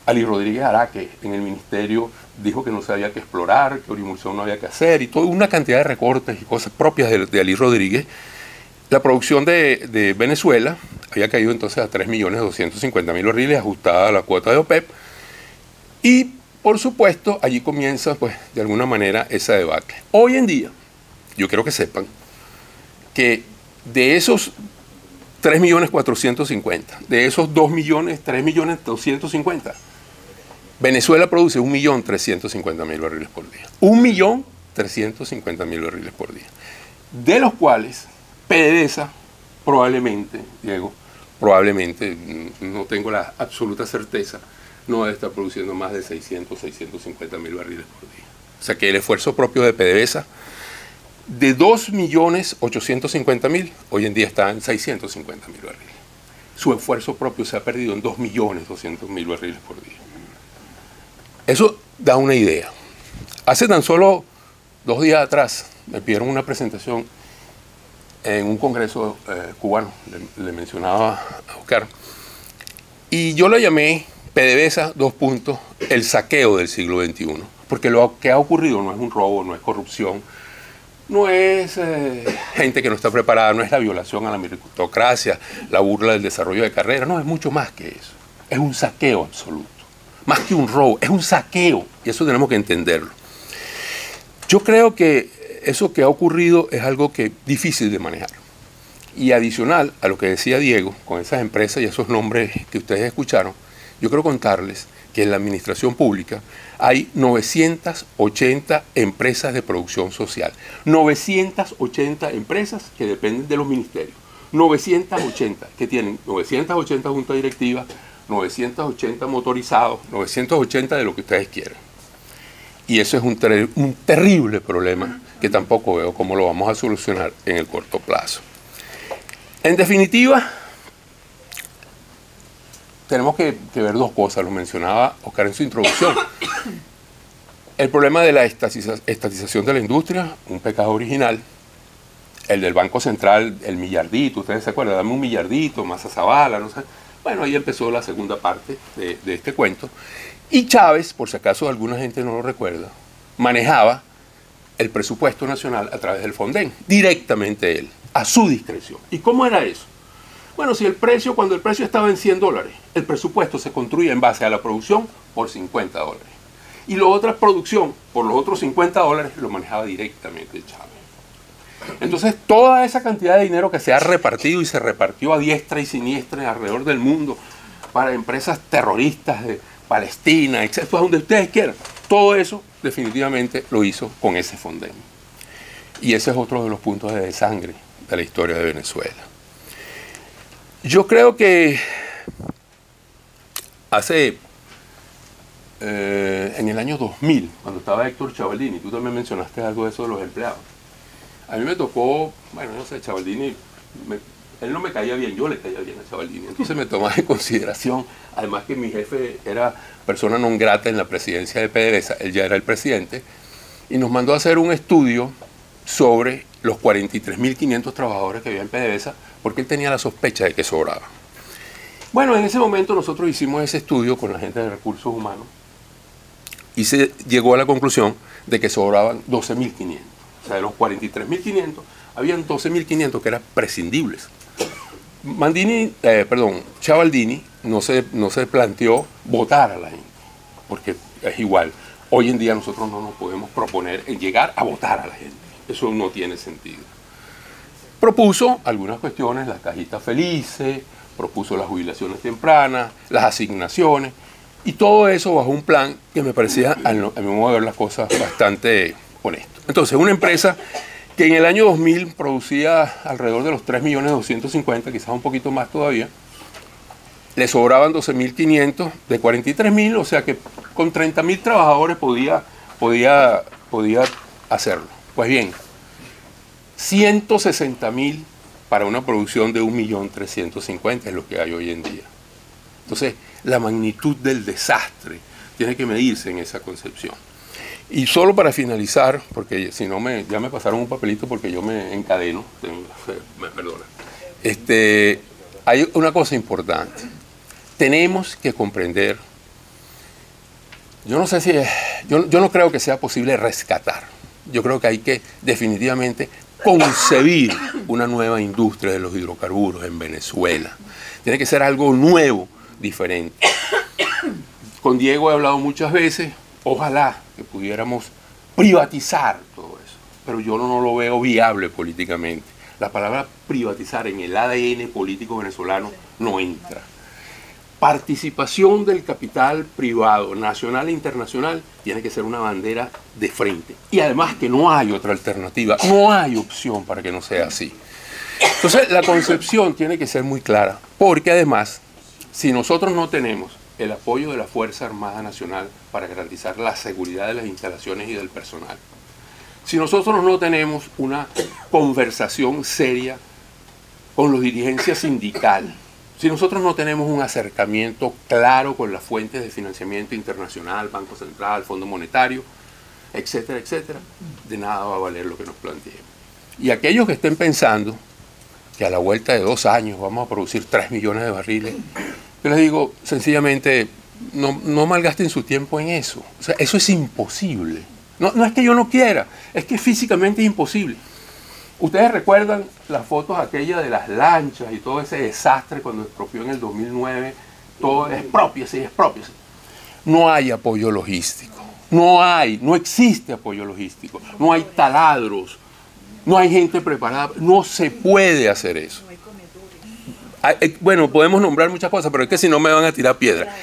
Ali Rodríguez Araque en el ministerio dijo que no se había que explorar, que Orimulsión no había que hacer, y toda una cantidad de recortes y cosas propias de Ali Rodríguez, la producción de Venezuela había caído entonces a 3.250.000 barriles, ajustada a la cuota de OPEP, y por supuesto allí comienza pues de alguna manera esa debacle. Hoy en día, yo quiero que sepan que de esos 3.450.000, de esos 3.250.000, Venezuela produce 1.350.000 barriles por día. 1.350.000 barriles por día. De los cuales PDVSA probablemente, Diego, probablemente, no tengo la absoluta certeza, no debe estar produciendo más de 650.000 barriles por día. O sea que el esfuerzo propio de PDVSA de 2.850.000, hoy en día está en 650.000 barriles. Su esfuerzo propio se ha perdido en 2.200.000 barriles por día. Eso da una idea. Hace tan solo 2 días atrás me pidieron una presentación en un congreso cubano, le mencionaba a Oscar, y yo lo llamé PDVSA, el saqueo del siglo XXI, porque lo que ha ocurrido no es un robo, no es corrupción, no es gente que no está preparada, no es la violación a la meritocracia, la burla del desarrollo de carrera, no, es mucho más que eso, es un saqueo absoluto, más que un robo, es un saqueo, y eso tenemos que entenderlo. Yo creo que eso que ha ocurrido es algo que difícil de manejar. Y adicional a lo que decía Diego, con esas empresas y esos nombres que ustedes escucharon, yo quiero contarles que en la administración pública hay 980 empresas de producción social. 980 empresas que dependen de los ministerios. 980 que tienen 980 juntas directivas, 980 motorizados, 980 de lo que ustedes quieran. Y eso es un terrible problema que tampoco veo cómo lo vamos a solucionar en el corto plazo. En definitiva, tenemos que ver dos cosas, lo mencionaba Oscar en su introducción. El problema de la estatización de la industria, un pecado original. El del Banco Central, el millardito, ustedes se acuerdan, dame un millardito, Massa Zavala, no sé. Bueno, ahí empezó la segunda parte de este cuento. Y Chávez, por si acaso alguna gente no lo recuerda, manejaba el presupuesto nacional a través del Fonden, directamente él, a su discreción. ¿Y cómo era eso? Bueno, si cuando el precio estaba en $100, el presupuesto se construía en base a la producción por $50. Y la otra producción, por los otros $50, lo manejaba directamente Chávez. Entonces, toda esa cantidad de dinero que se ha repartido y se repartió a diestra y siniestra alrededor del mundo para empresas terroristas de Palestina, etc., donde ustedes quieran, todo eso definitivamente lo hizo con ese Fonden. Y ese es otro de los puntos de desangre de la historia de Venezuela. Yo creo que en el año 2000, cuando estaba Héctor Chavaldini, tú también mencionaste algo de eso de los empleados. A mí me tocó, bueno, no sé, Chavaldini, él no me caía bien, yo le caía bien a Chavaldini, entonces me tomaba en consideración, además que mi jefe era persona non grata en la presidencia de PDVSA, él ya era el presidente, y nos mandó a hacer un estudio sobre los 43.500 trabajadores que había en PDVSA, porque él tenía la sospecha de que sobraba. Bueno, en ese momento nosotros hicimos ese estudio con la gente de recursos humanos y se llegó a la conclusión de que sobraban 12.500. O sea, de los 43.500, habían 12.500 que eran prescindibles. Chavaldini no se planteó votar a la gente, porque es igual. Hoy en día nosotros no nos podemos proponer en llegar a votar a la gente. Eso no tiene sentido. Propuso algunas cuestiones, las cajitas felices, propuso las jubilaciones tempranas, las asignaciones, y todo eso bajo un plan que me parecía, a mi modo de ver las cosas, bastante honesto. Entonces, una empresa que en el año 2000 producía alrededor de los 3.250.000, quizás un poquito más todavía, le sobraban 12.500 de 43.000, o sea que con 30.000 trabajadores podía hacerlo. Pues bien, 160.000 para una producción de 1.350.000 es lo que hay hoy en día. Entonces, la magnitud del desastre tiene que medirse en esa concepción. Y solo para finalizar, porque si no ya me pasaron un papelito porque yo me encadeno, me perdona. Hay una cosa importante. Tenemos que comprender, yo no creo que sea posible rescatar. Yo creo que hay que definitivamente concebir una nueva industria de los hidrocarburos en Venezuela. Tiene que ser algo nuevo, diferente. Con Diego he hablado muchas veces, ojalá que pudiéramos privatizar todo eso, pero yo no lo veo viable políticamente. La palabra privatizar en el ADN político venezolano no entra. Participación del capital privado, nacional e internacional, tiene que ser una bandera de frente. Y además que no hay otra alternativa, no hay opción para que no sea así. Entonces la concepción tiene que ser muy clara, porque además, si nosotros no tenemos el apoyo de la Fuerza Armada Nacional para garantizar la seguridad de las instalaciones y del personal, si nosotros no tenemos una conversación seria con los dirigencias sindicales, si nosotros no tenemos un acercamiento claro con las fuentes de financiamiento internacional, Banco Central, Fondo Monetario, etcétera, etcétera, de nada va a valer lo que nos planteemos. Y aquellos que estén pensando que a la vuelta de 2 años vamos a producir 3 millones de barriles, yo les digo sencillamente, no malgasten su tiempo en eso. O sea, eso es imposible. No es que yo no quiera, es que físicamente es imposible. Ustedes recuerdan las fotos aquellas de las lanchas y todo ese desastre cuando expropió en el 2009, todo expropiese. No hay apoyo logístico, no existe apoyo logístico, no hay taladros, no hay gente preparada, no se puede hacer eso. Bueno, podemos nombrar muchas cosas, pero es que si no me van a tirar piedra.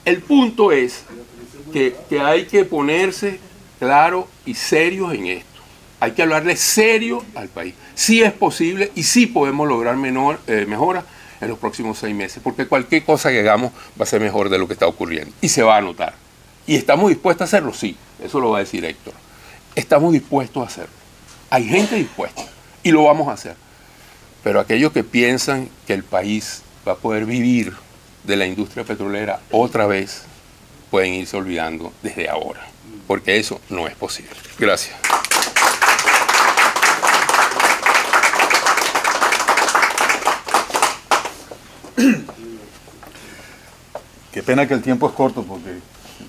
El punto es que hay que ponerse claro y serios en esto. Hay que hablarle serio al país. Sí es posible y sí podemos lograr mejoras en los próximos 6 meses, porque cualquier cosa que hagamos va a ser mejor de lo que está ocurriendo y se va a notar. ¿Y estamos dispuestos a hacerlo? Sí, eso lo va a decir Héctor. Estamos dispuestos a hacerlo. Hay gente dispuesta y lo vamos a hacer. Pero aquellos que piensan que el país va a poder vivir de la industria petrolera otra vez, pueden irse olvidando desde ahora, porque eso no es posible. Gracias. Qué pena que el tiempo es corto porque el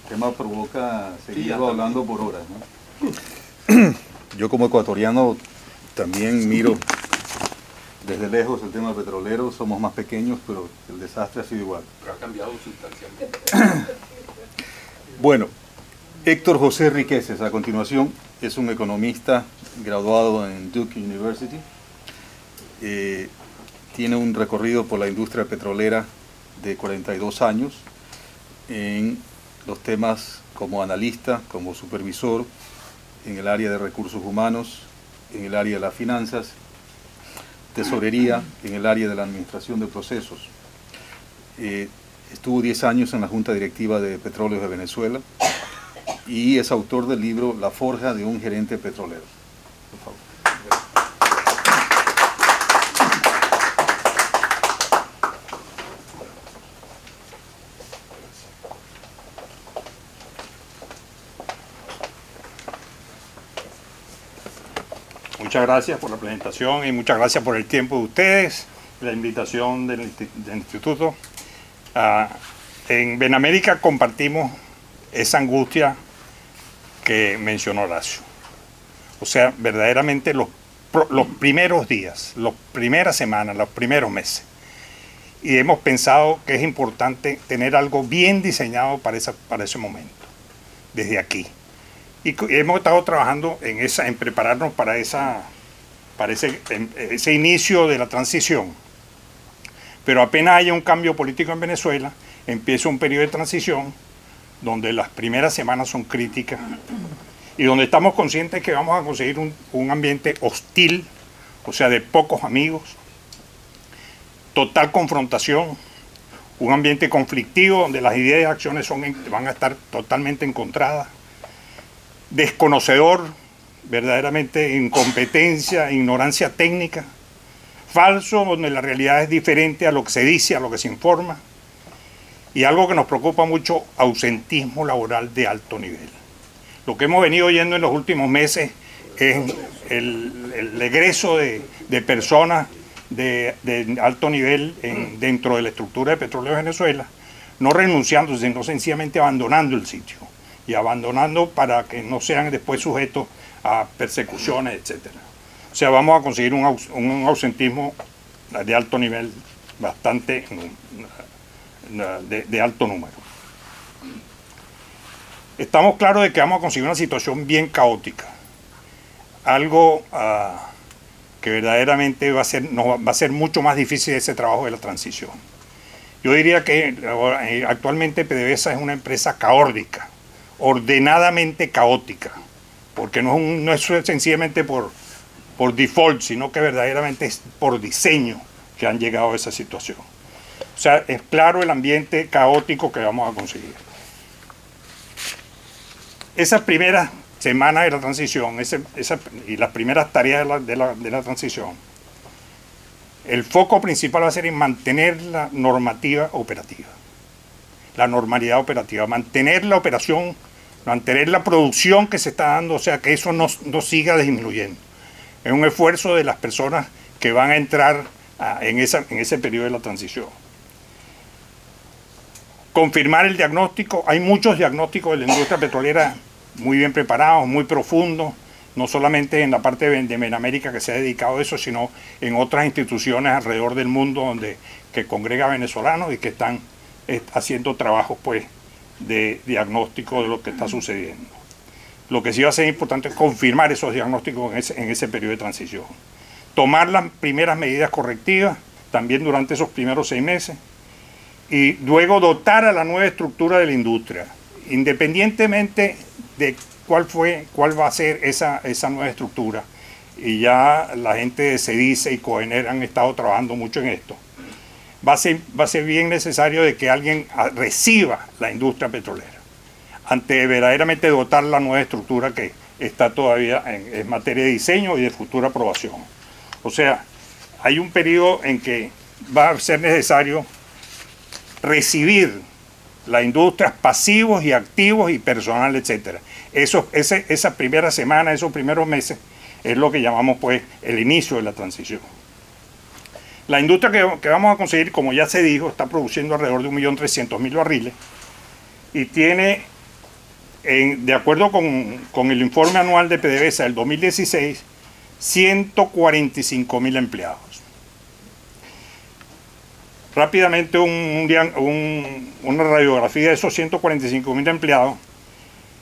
tema provoca seguir hablando por horas, ¿no? Yo como ecuatoriano también miro desde lejos el tema petrolero, somos más pequeños, pero el desastre ha sido igual. Pero ha cambiado sustancialmente. Bueno, Héctor José Riqueses, a continuación, es un economista graduado en Duke University. Tiene un recorrido por la industria petrolera de 42 años en los temas como analista, como supervisor, en el área de recursos humanos, en el área de las finanzas, tesorería, en el área de la administración de procesos. Estuvo 10 años en la Junta Directiva de Petróleos de Venezuela y es autor del libro La forja de un gerente petrolero. Por favor. Muchas gracias por la presentación y muchas gracias por el tiempo de ustedes, la invitación del instituto. En Benamérica compartimos esa angustia que mencionó Horacio. O sea, verdaderamente los primeros días, las primeras semanas, los primeros meses. Y hemos pensado que es importante tener algo bien diseñado para ese momento, desde aquí. Y hemos estado trabajando en prepararnos para ese inicio de la transición. Pero apenas haya un cambio político en Venezuela, empieza un periodo de transición donde las primeras semanas son críticas y donde estamos conscientes que vamos a conseguir un ambiente hostil, o sea, de pocos amigos, total confrontación, un ambiente conflictivo donde las ideas y acciones van a estar totalmente encontradas, desconocedor, verdaderamente incompetencia, ignorancia técnica, falso, donde la realidad es diferente a lo que se dice, a lo que se informa, y algo que nos preocupa mucho, ausentismo laboral de alto nivel. Lo que hemos venido oyendo en los últimos meses es el egreso de personas de alto nivel dentro de la estructura de Petróleos de Venezuela, no renunciando, sino sencillamente abandonando el sitio. Y abandonando para que no sean después sujetos a persecuciones, etc. O sea, vamos a conseguir un ausentismo de alto nivel, bastante de alto número. Estamos claros de que vamos a conseguir una situación bien caótica, algo que verdaderamente va a ser mucho más difícil ese trabajo de la transición. Yo diría que actualmente PDVSA es una empresa caótica, ordenadamente caótica, porque no es sencillamente por default, sino que verdaderamente es por diseño que han llegado a esa situación. O sea, es claro el ambiente caótico que vamos a conseguir. Esas primeras semanas de la transición y las primeras tareas de la transición, el foco principal va a ser en mantener la normativa operativa, la normalidad operativa, mantener la operación, mantener la producción que se está dando, o sea, que eso no siga disminuyendo. Es un esfuerzo de las personas que van a entrar en ese periodo de la transición. Confirmar el diagnóstico. Hay muchos diagnósticos de la industria petrolera muy bien preparados, muy profundos, no solamente en la parte de Benamérica que se ha dedicado a eso, sino en otras instituciones alrededor del mundo que congrega venezolanos y que están haciendo trabajos pues, de diagnóstico de lo que está sucediendo. Lo que sí va a ser importante es confirmar esos diagnósticos en ese periodo de transición. Tomar las primeras medidas correctivas, también durante esos primeros 6 meses, y luego dotar a la nueva estructura de la industria, independientemente de cuál va a ser esa nueva estructura. Y ya la gente de Cedice y Covener han estado trabajando mucho en esto. Va a ser bien necesario de que alguien reciba la industria petrolera, antes de verdaderamente dotar la nueva estructura que está todavía en materia de diseño y de futura aprobación. O sea, hay un periodo en que va a ser necesario recibir la industria, pasivos y activos y personal, etc. Esa primera semana, esos primeros meses, es lo que llamamos pues el inicio de la transición. La industria que vamos a conseguir, como ya se dijo, está produciendo alrededor de 1.300.000 barriles y tiene, de acuerdo con el informe anual de PDVSA del 2016, 145.000 empleados. Rápidamente una radiografía de esos 145.000 empleados.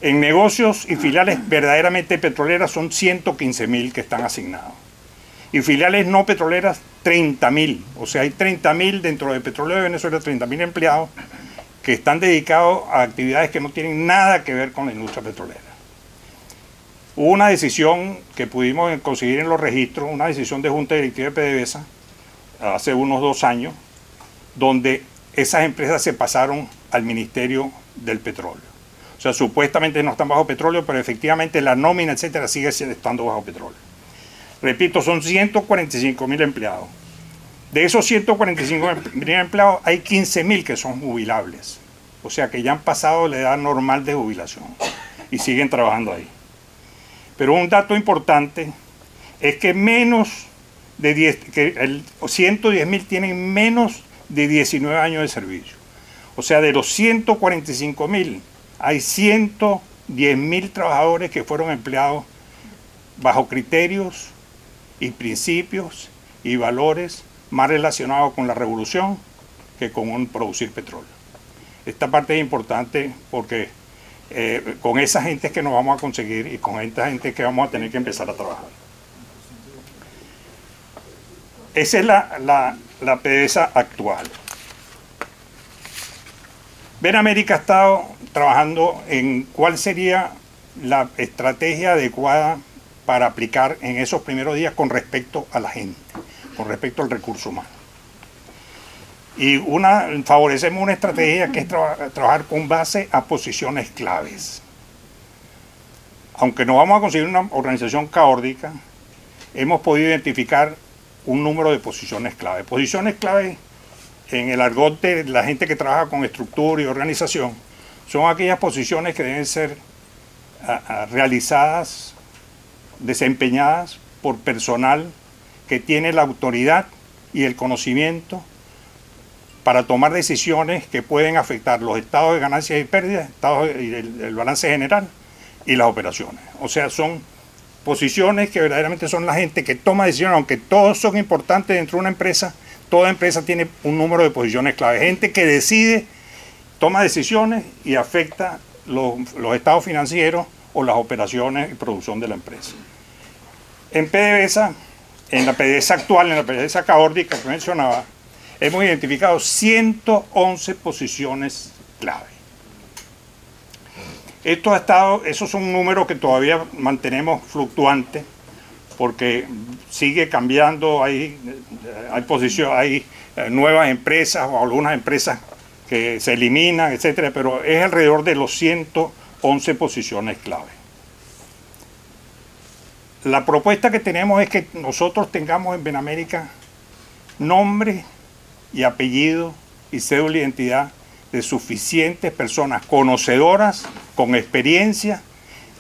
En negocios y filiales verdaderamente petroleras son 115.000 que están asignados. Y filiales no petroleras, 30.000. O sea, hay 30.000 dentro de Petróleo de Venezuela, 30.000 empleados que están dedicados a actividades que no tienen nada que ver con la industria petrolera. Hubo una decisión que pudimos conseguir en los registros, una decisión de Junta Directiva de PDVSA, hace unos 2 años, donde esas empresas se pasaron al Ministerio del Petróleo. O sea, supuestamente no están bajo petróleo, pero efectivamente la nómina, etcétera, sigue estando bajo petróleo. Repito, son 145.000 empleados. De esos 145.000 empleados, hay 15.000 que son jubilables. O sea, que ya han pasado la edad normal de jubilación y siguen trabajando ahí. Pero un dato importante es que menos de 110.000 tienen menos de 19 años de servicio. O sea, de los 145.000, hay 110.000 trabajadores que fueron empleados bajo criterios y principios y valores más relacionados con la revolución que con producir petróleo. Esta parte es importante porque con esa gente es que nos vamos a conseguir y con esta gente es que vamos a tener que empezar a trabajar. Esa es la PDVSA actual. Benamérica ha estado trabajando en cuál sería la estrategia adecuada para aplicar en esos primeros días con respecto a la gente, con respecto al recurso humano. Y favorecemos una estrategia que es trabajar con base a posiciones claves. Aunque no vamos a conseguir una organización caótica, hemos podido identificar un número de posiciones clave. Posiciones clave en el argot de la gente que trabaja con estructura y organización son aquellas posiciones que deben ser realizadas, desempeñadas por personal que tiene la autoridad y el conocimiento para tomar decisiones que pueden afectar los estados de ganancias y pérdidas, el balance general y las operaciones. O sea, son posiciones que verdaderamente son la gente que toma decisiones, aunque todos son importantes dentro de una empresa, toda empresa tiene un número de posiciones clave. Gente que decide, toma decisiones y afecta los estados financieros o las operaciones y producción de la empresa. En PDVSA, en la PDVSA actual, en la PDVSA caótica que mencionaba, hemos identificado 111 posiciones clave. Esos son números que todavía mantenemos fluctuantes porque sigue cambiando, hay nuevas empresas o algunas empresas que se eliminan, etcétera, pero es alrededor de los 111 posiciones clave. La propuesta que tenemos es que nosotros tengamos en Benamérica nombre y apellido y cédula de identidad de suficientes personas conocedoras, con experiencia,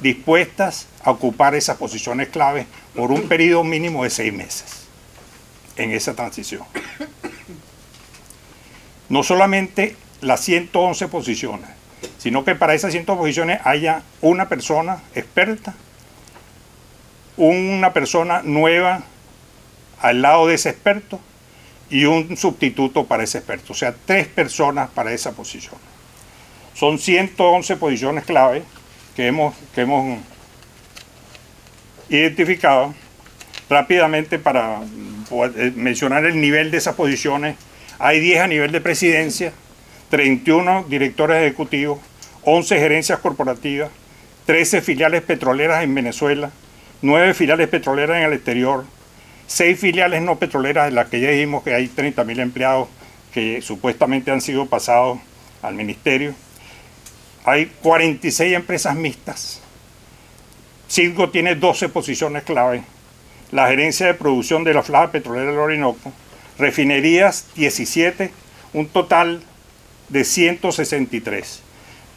dispuestas a ocupar esas posiciones claves por un periodo mínimo de 6 meses. en esa transición. No solamente las 111 posiciones, sino que para esas 111 posiciones haya una persona experta, una persona nueva al lado de ese experto y un sustituto para ese experto, o sea, 3 personas para esa posición. Son 111 posiciones clave que hemos identificado. Rápidamente, para mencionar el nivel de esas posiciones, hay 10 a nivel de presidencia, 31 directores ejecutivos, 11 gerencias corporativas, 13 filiales petroleras en Venezuela, 9 filiales petroleras en el exterior, 6 filiales no petroleras, de las que ya dijimos que hay 30.000 empleados que supuestamente han sido pasados al ministerio. Hay 46 empresas mixtas. Citgo tiene 12 posiciones clave. La gerencia de producción de la Flaja Petrolera del Orinoco, refinerías 17, un total de 163.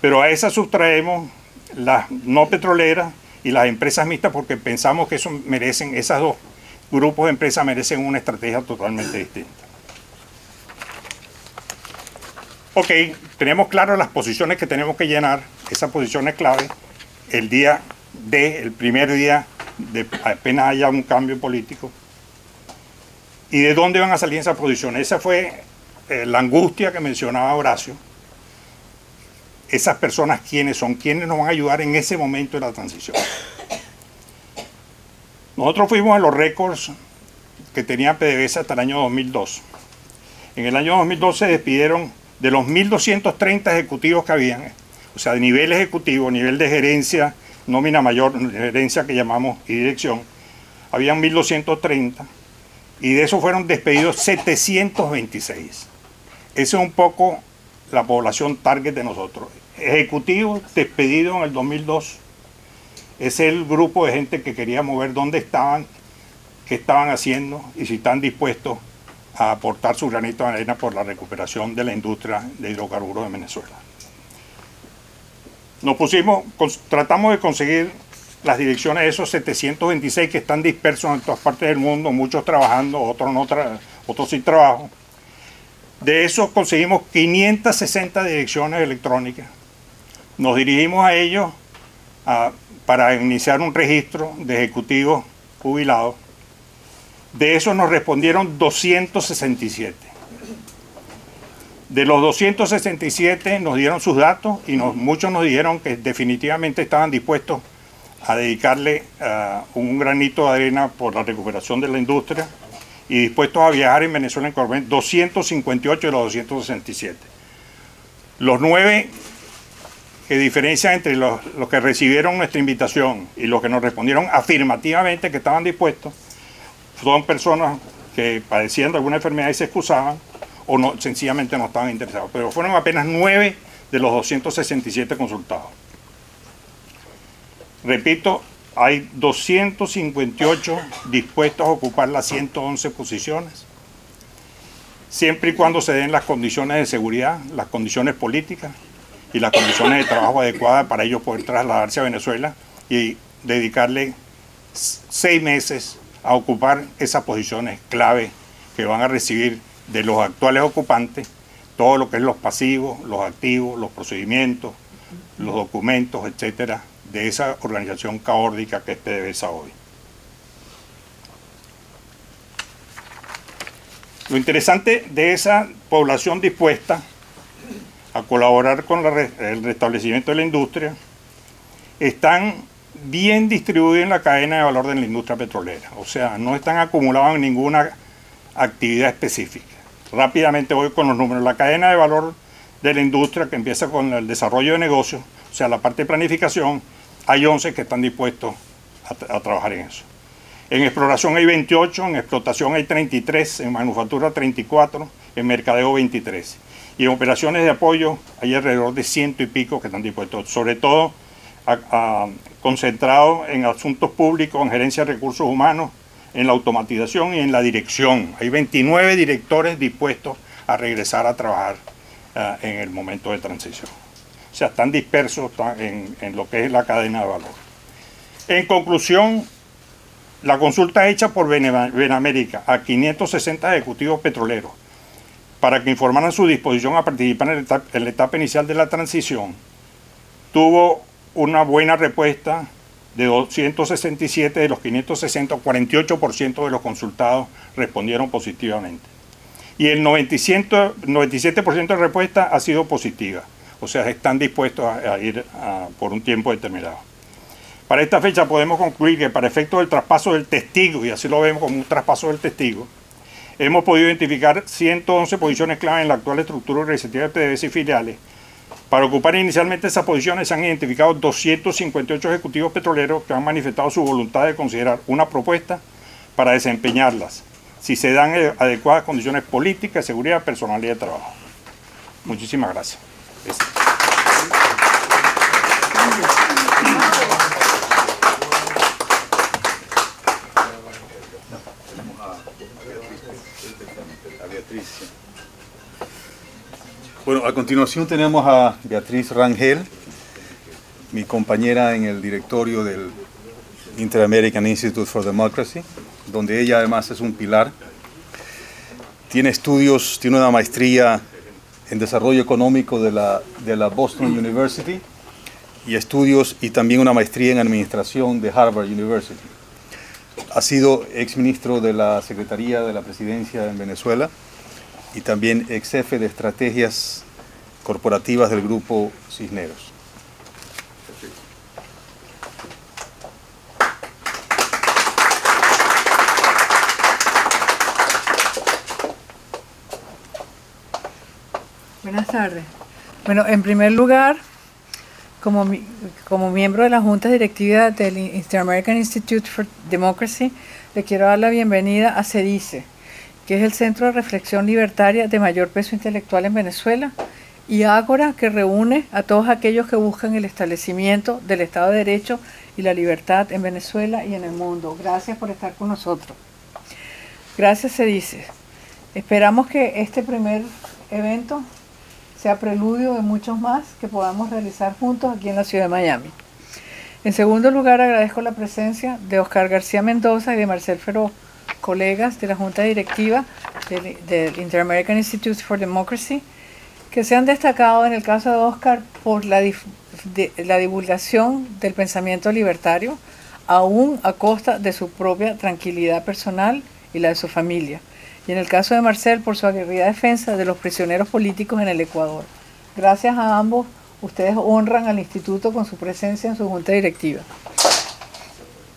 Pero a esas sustraemos las no petroleras y las empresas mixtas porque pensamos que esos dos grupos de empresas merecen una estrategia totalmente distinta. Ok, tenemos claro las posiciones que tenemos que llenar, esas posiciones clave, el primer día de apenas haya un cambio político. ¿Y de dónde van a salir esas posiciones? Esa fue la angustia que mencionaba Horacio. Esas personas, ¿quiénes son? ¿Quiénes nos van a ayudar en ese momento de la transición? Nosotros fuimos a los récords que tenía PDVSA hasta el año 2002. En el año 2002 se despidieron de los 1.230 ejecutivos que habían, o sea, de nivel ejecutivo, nivel de gerencia, nómina mayor, gerencia que llamamos y dirección, habían 1.230 y de eso fueron despedidos 726. Esa es un poco la población target de nosotros. Ejecutivos despedidos en el 2002. Es el grupo de gente que queríamos ver dónde estaban, qué estaban haciendo y si están dispuestos a aportar su granito de arena por la recuperación de la industria de hidrocarburos de Venezuela. Tratamos de conseguir las direcciones de esos 726 que están dispersos en todas partes del mundo, muchos trabajando, otros sin trabajo. De esos conseguimos 560 direcciones electrónicas. Nos dirigimos a ellos para iniciar un registro de ejecutivos jubilados. De esos nos respondieron 267. De los 267 nos dieron sus datos y muchos nos dijeron que definitivamente estaban dispuestos a dedicarle un granito de arena por la recuperación de la industria y dispuestos a viajar en Venezuela en Corben, 258 de los 267. Los 9 que diferencian entre los que recibieron nuestra invitación y los que nos respondieron afirmativamente que estaban dispuestos, son personas que padecían de alguna enfermedad y se excusaban o no, sencillamente no estaban interesados. Pero fueron apenas 9 de los 267 consultados. Repito, hay 258 dispuestos a ocupar las 111 posiciones, siempre y cuando se den las condiciones de seguridad, las condiciones políticas y las condiciones de trabajo adecuadas para ellos poder trasladarse a Venezuela y dedicarle 6 meses a ocupar esas posiciones clave que van a recibir de los actuales ocupantes todo lo que es los pasivos, los activos, los procedimientos, los documentos, etcétera, de esa organización caótica que es PDVSA hoy. Lo interesante de esa población dispuesta a colaborar con el restablecimiento de la industria, están bien distribuidos en la cadena de valor de la industria petrolera, o sea, no están acumulados en ninguna actividad específica. Rápidamente voy con los números. La cadena de valor de la industria, que empieza con el desarrollo de negocios, o sea, la parte de planificación, hay 11 que están dispuestos a trabajar en eso. En exploración hay 28, en explotación hay 33, en manufactura 34, en mercadeo 23. Y en operaciones de apoyo hay alrededor de 100 y pico que están dispuestos, sobre todo concentrados en asuntos públicos, en gerencia de recursos humanos, en la automatización y en la dirección. Hay 29 directores dispuestos a regresar a trabajar en el momento de transición. O sea, están dispersos en lo que es la cadena de valor. En conclusión, La consulta hecha por Benamérica a 560 ejecutivos petroleros para que informaran su disposición a participar en la etapa inicial de la transición tuvo una buena respuesta de 267 de los 560, 48% de los consultados respondieron positivamente. Y el 97% de respuesta ha sido positiva, o sea, están dispuestos a ir por un tiempo determinado. Para esta fecha podemos concluir que para efectos del traspaso del testigo, y así lo vemos como un traspaso del testigo, hemos podido identificar 111 posiciones clave en la actual estructura organizativa de PDVSA y filiales. Para ocupar inicialmente esas posiciones se han identificado 258 ejecutivos petroleros que han manifestado su voluntad de considerar una propuesta para desempeñarlas, si se dan adecuadas condiciones políticas, seguridad, personal y de trabajo. Muchísimas gracias. Bueno, a continuación tenemos a Beatriz Rangel, mi compañera en el directorio del Inter-American Institute for Democracy, donde ella además es un pilar. Tiene estudios, tiene una maestría en desarrollo económico de la Boston University y estudios y también una maestría en administración de Harvard University. Ha sido exministro de la Secretaría de la Presidencia en Venezuela y también ex jefe de estrategias corporativas del Grupo Cisneros. Buenas tardes. Bueno, en primer lugar, como miembro de la Junta Directiva del Inter-American Institute for Democracy, le quiero dar la bienvenida a CEDICE, que es el Centro de Reflexión Libertaria de mayor peso intelectual en Venezuela, y Ágora, que reúne a todos aquellos que buscan el establecimiento del Estado de Derecho y la libertad en Venezuela y en el mundo. Gracias por estar con nosotros. Gracias, CEDICE. Esperamos que este primer evento sea preludio de muchos más que podamos realizar juntos aquí en la ciudad de Miami. En segundo lugar, agradezco la presencia de Oscar García Mendoza y de Marcel Feró, colegas de la Junta Directiva del Inter-American Institute for Democracy, que se han destacado en el caso de Oscar por la divulgación del pensamiento libertario, aún a costa de su propia tranquilidad personal y la de su familia. Y en el caso de Marcel, por su aguerrida defensa de los prisioneros políticos en el Ecuador. Gracias a ambos, ustedes honran al Instituto con su presencia en su Junta Directiva.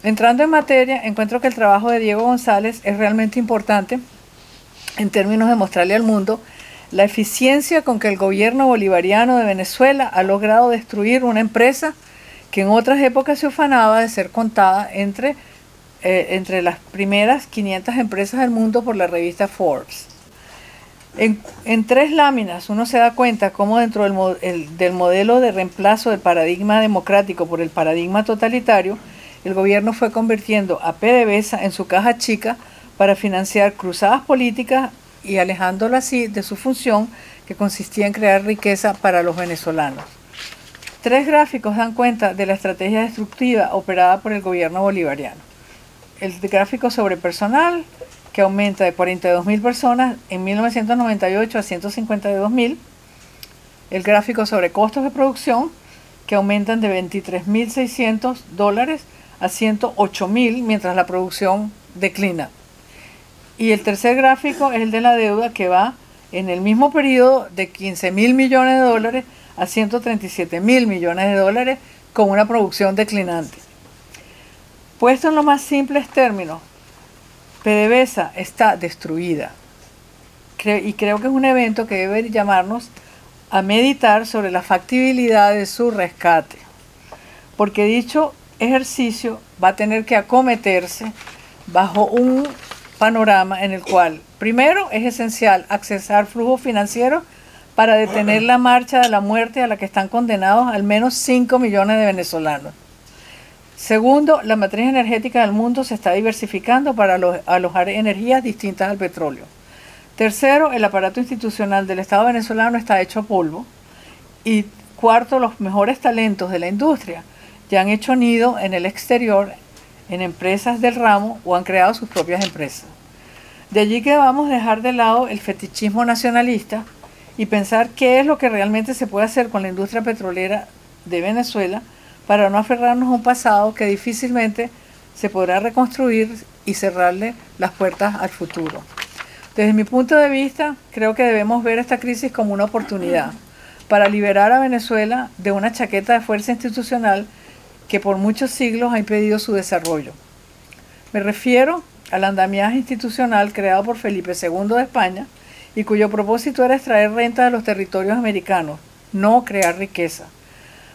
Entrando en materia, encuentro que el trabajo de Diego González es realmente importante en términos de mostrarle al mundo la eficiencia con que el gobierno bolivariano de Venezuela ha logrado destruir una empresa que en otras épocas se ufanaba de ser contada entre las primeras 500 empresas del mundo por la revista Forbes. En 3 láminas uno se da cuenta cómo dentro del modelo de reemplazo del paradigma democrático por el paradigma totalitario, el gobierno fue convirtiendo a PDVSA en su caja chica para financiar cruzadas políticas y alejándola así de su función, que consistía en crear riqueza para los venezolanos. 3 gráficos dan cuenta de la estrategia destructiva operada por el gobierno bolivariano. El gráfico sobre personal, que aumenta de 42.000 personas en 1998 a 152.000. El gráfico sobre costos de producción, que aumentan de $23.600 a 108.000 mientras la producción declina. Y el tercer gráfico es el de la deuda, que va en el mismo periodo de $15.000 millones a $137.000 millones con una producción declinante. Puesto en los más simples términos, PDVSA está destruida. Y creo que es un evento que debe llamarnos a meditar sobre la factibilidad de su rescate, porque dicho ejercicio va a tener que acometerse bajo un panorama en el cual, primero, es esencial accesar flujos financieros para detener la marcha de la muerte a la que están condenados al menos 5 millones de venezolanos. Segundo, la matriz energética del mundo se está diversificando para alojar energías distintas al petróleo. Tercero, el aparato institucional del Estado venezolano está hecho polvo. Y cuarto, los mejores talentos de la industria ya han hecho nido en el exterior, en empresas del ramo o han creado sus propias empresas. De allí que debamos dejar de lado el fetichismo nacionalista y pensar qué es lo que realmente se puede hacer con la industria petrolera de Venezuela para no aferrarnos a un pasado que difícilmente se podrá reconstruir y cerrarle las puertas al futuro. Desde mi punto de vista, creo que debemos ver esta crisis como una oportunidad para liberar a Venezuela de una chaqueta de fuerza institucional que por muchos siglos ha impedido su desarrollo. Me refiero al andamiaje institucional creado por Felipe II de España y cuyo propósito era extraer renta de los territorios americanos, no crear riqueza.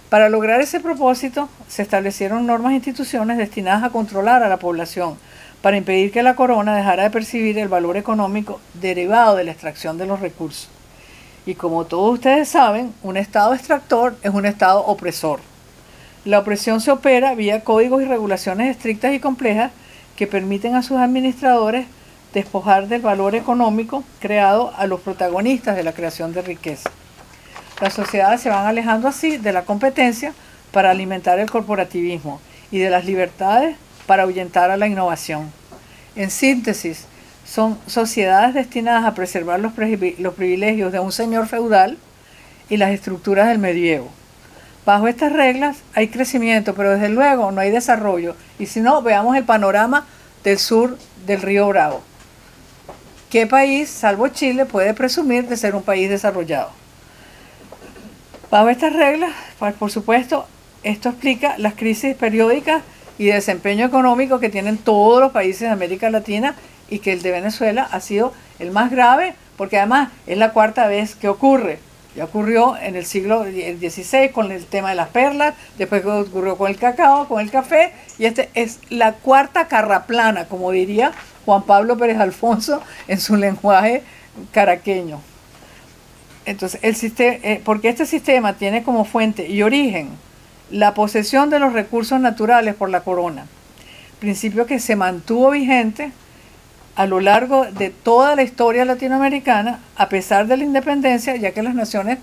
Para lograr ese propósito, se establecieron normas e instituciones destinadas a controlar a la población, para impedir que la corona dejara de percibir el valor económico derivado de la extracción de los recursos. Y como todos ustedes saben, un Estado extractor es un Estado opresor. La opresión se opera vía códigos y regulaciones estrictas y complejas que permiten a sus administradores despojar del valor económico creado a los protagonistas de la creación de riqueza. Las sociedades se van alejando así de la competencia para alimentar el corporativismo y de las libertades para ahuyentar a la innovación. En síntesis, son sociedades destinadas a preservar los privilegios de un señor feudal y las estructuras del medievo. Bajo estas reglas hay crecimiento, pero desde luego no hay desarrollo. Y si no, veamos el panorama del sur del río Bravo. ¿Qué país, salvo Chile, puede presumir de ser un país desarrollado? Bajo estas reglas, pues, por supuesto, esto explica las crisis periódicas y de desempeño económico que tienen todos los países de América Latina y que el de Venezuela ha sido el más grave, porque además es la cuarta vez que ocurre. Ya ocurrió en el siglo XVI con el tema de las perlas, después ocurrió con el cacao, con el café, y este es la cuarta carraplana, como diría Juan Pablo Pérez Alfonso en su lenguaje caraqueño. Entonces, porque este sistema tiene como fuente y origen la posesión de los recursos naturales por la corona, principio que se mantuvo vigente a lo largo de toda la historia latinoamericana, a pesar de la independencia, ya que las naciones,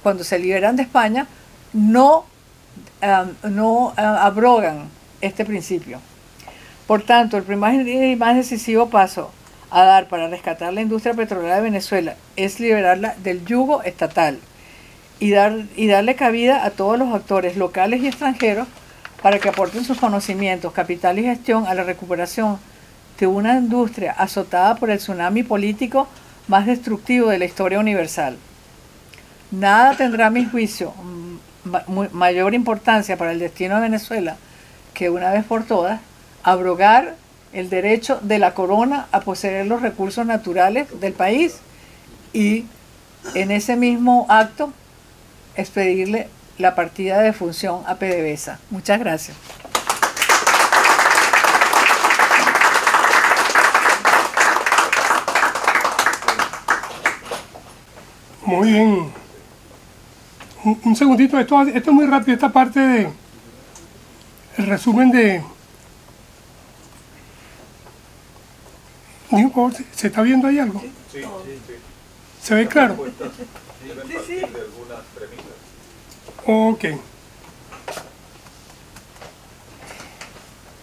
cuando se liberan de España, no abrogan este principio. Por tanto, el primer y más decisivo paso a dar para rescatar la industria petrolera de Venezuela es liberarla del yugo estatal y darle cabida a todos los actores locales y extranjeros para que aporten sus conocimientos, capital y gestión a la recuperación de una industria azotada por el tsunami político más destructivo de la historia universal. Nada tendrá, a mi juicio, mayor importancia para el destino de Venezuela que una vez por todas abrogar el derecho de la corona a poseer los recursos naturales del país y en ese mismo acto expedirle la partida de función a PDVSA. Muchas gracias. Muy bien. Un segundito, esto es muy rápido, esta parte de el resumen de... Por favor, ¿se está viendo ahí algo? Sí, sí, sí. ¿Se ve claro? Sí. Ok.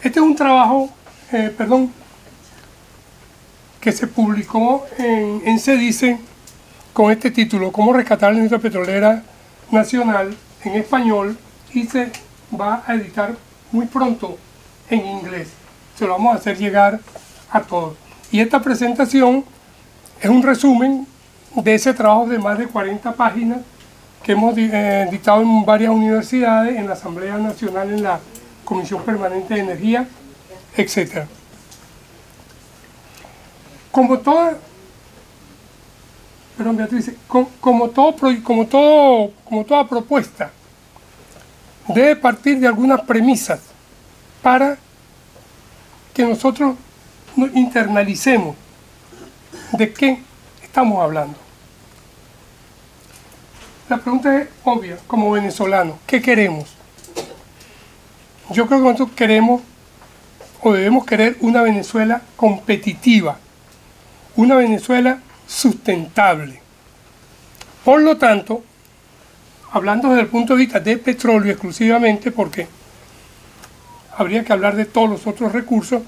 Este es un trabajo, que se publicó en CEDICE con este título, Cómo rescatar la industria petrolera nacional, en español, y se va a editar muy pronto en inglés. Se lo vamos a hacer llegar a todos. Y esta presentación es un resumen de ese trabajo de más de 40 páginas que hemos dictado en varias universidades, en la Asamblea Nacional, en la Comisión Permanente de Energía, etc. Como toda propuesta, debe partir de algunas premisas para que nosotros nos internalicemos de qué estamos hablando. La pregunta es obvia, como venezolanos, ¿qué queremos? Yo creo que nosotros queremos o debemos querer una Venezuela competitiva, una Venezuela sustentable. Por lo tanto, hablando desde el punto de vista de petróleo exclusivamente, porque habría que hablar de todos los otros recursos,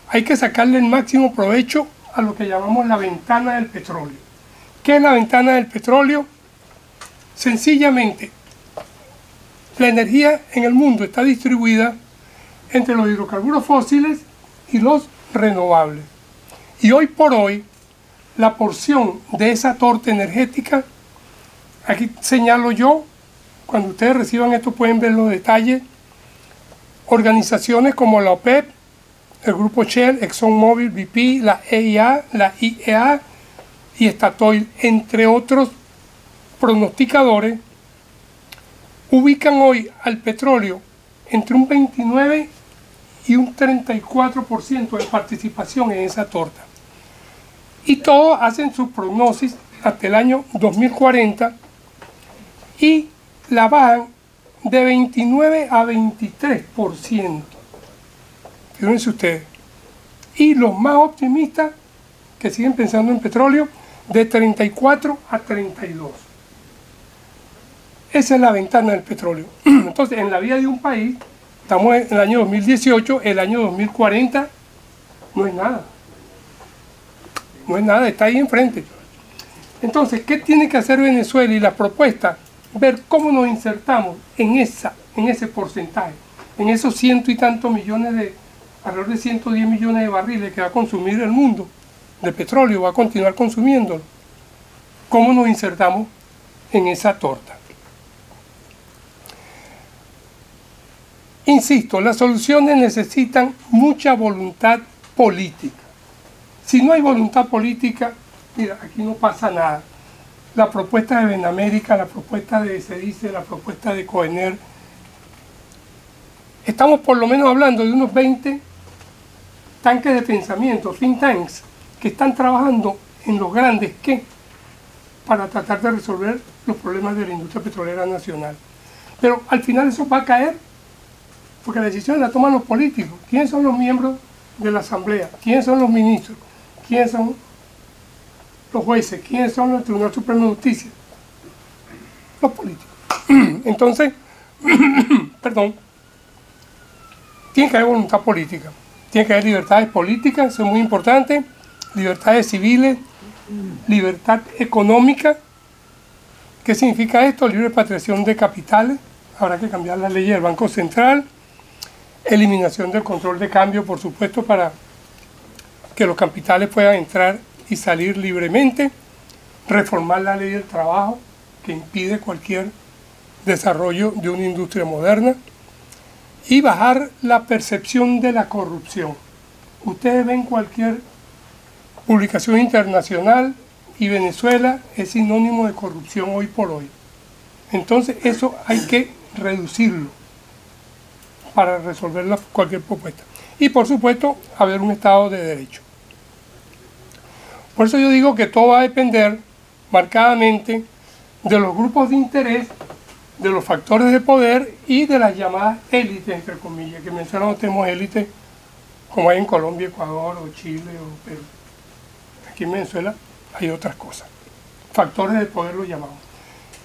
hay que sacarle el máximo provecho a lo que llamamos la ventana del petróleo. ¿Qué es la ventana del petróleo? Sencillamente, la energía en el mundo está distribuida entre los hidrocarburos fósiles y los renovables. Y hoy por hoy, la porción de esa torta energética, aquí señalo yo, cuando ustedes reciban esto pueden ver los detalles, organizaciones como la OPEP, el grupo Shell, ExxonMobil, BP, la EIA, la IEA y Statoil, entre otros pronosticadores, ubican hoy al petróleo entre un 29 y un 34% de participación en esa torta. Y todos hacen sus prognosis hasta el año 2040 y la bajan de 29 a 23%. Fíjense ustedes. Y los más optimistas, que siguen pensando en petróleo, de 34 a 32. Esa es la ventana del petróleo. Entonces, en la vida de un país, estamos en el año 2018, el año 2040 no es nada. No es nada, está ahí enfrente. Entonces, ¿qué tiene que hacer Venezuela? Y la propuesta, ver cómo nos insertamos en ese porcentaje, en esos ciento y tantos millones alrededor de 110 millones de barriles que va a consumir el mundo de petróleo, va a continuar consumiéndolo. ¿Cómo nos insertamos en esa torta? Insisto, las soluciones necesitan mucha voluntad política. Si no hay voluntad política, mira, aquí no pasa nada. La propuesta de Benamérica, la propuesta de SEDICE, la propuesta de COENER, estamos por lo menos hablando de unos 20 tanques de pensamiento, think tanks, que están trabajando en los grandes qué para tratar de resolver los problemas de la industria petrolera nacional. Pero al final eso va a caer, porque la decisión la toman los políticos. ¿Quiénes son los miembros de la Asamblea? ¿Quiénes son los ministros? ¿Quiénes son los jueces? ¿Quiénes son los Tribunal Supremo de Justicia? Los políticos. Entonces, perdón, tiene que haber voluntad política, tiene que haber libertades políticas, eso es muy importante, libertades civiles, libertad económica. ¿Qué significa esto? Libre repatriación de capitales, habrá que cambiar la ley del Banco Central, eliminación del control de cambio, por supuesto, para que los capitales puedan entrar y salir libremente, reformar la ley del trabajo, que impide cualquier desarrollo de una industria moderna, y bajar la percepción de la corrupción. Ustedes ven cualquier publicación internacional y Venezuela es sinónimo de corrupción hoy por hoy. Entonces eso hay que reducirlo para resolver cualquier propuesta. Y por supuesto, haber un Estado de Derecho. Por eso yo digo que todo va a depender marcadamente de los grupos de interés, de los factores de poder y de las llamadas élites, entre comillas, que en Venezuela no tenemos élites como hay en Colombia, Ecuador o Chile o Perú. Aquí en Venezuela hay otras cosas. Factores de poder los llamamos.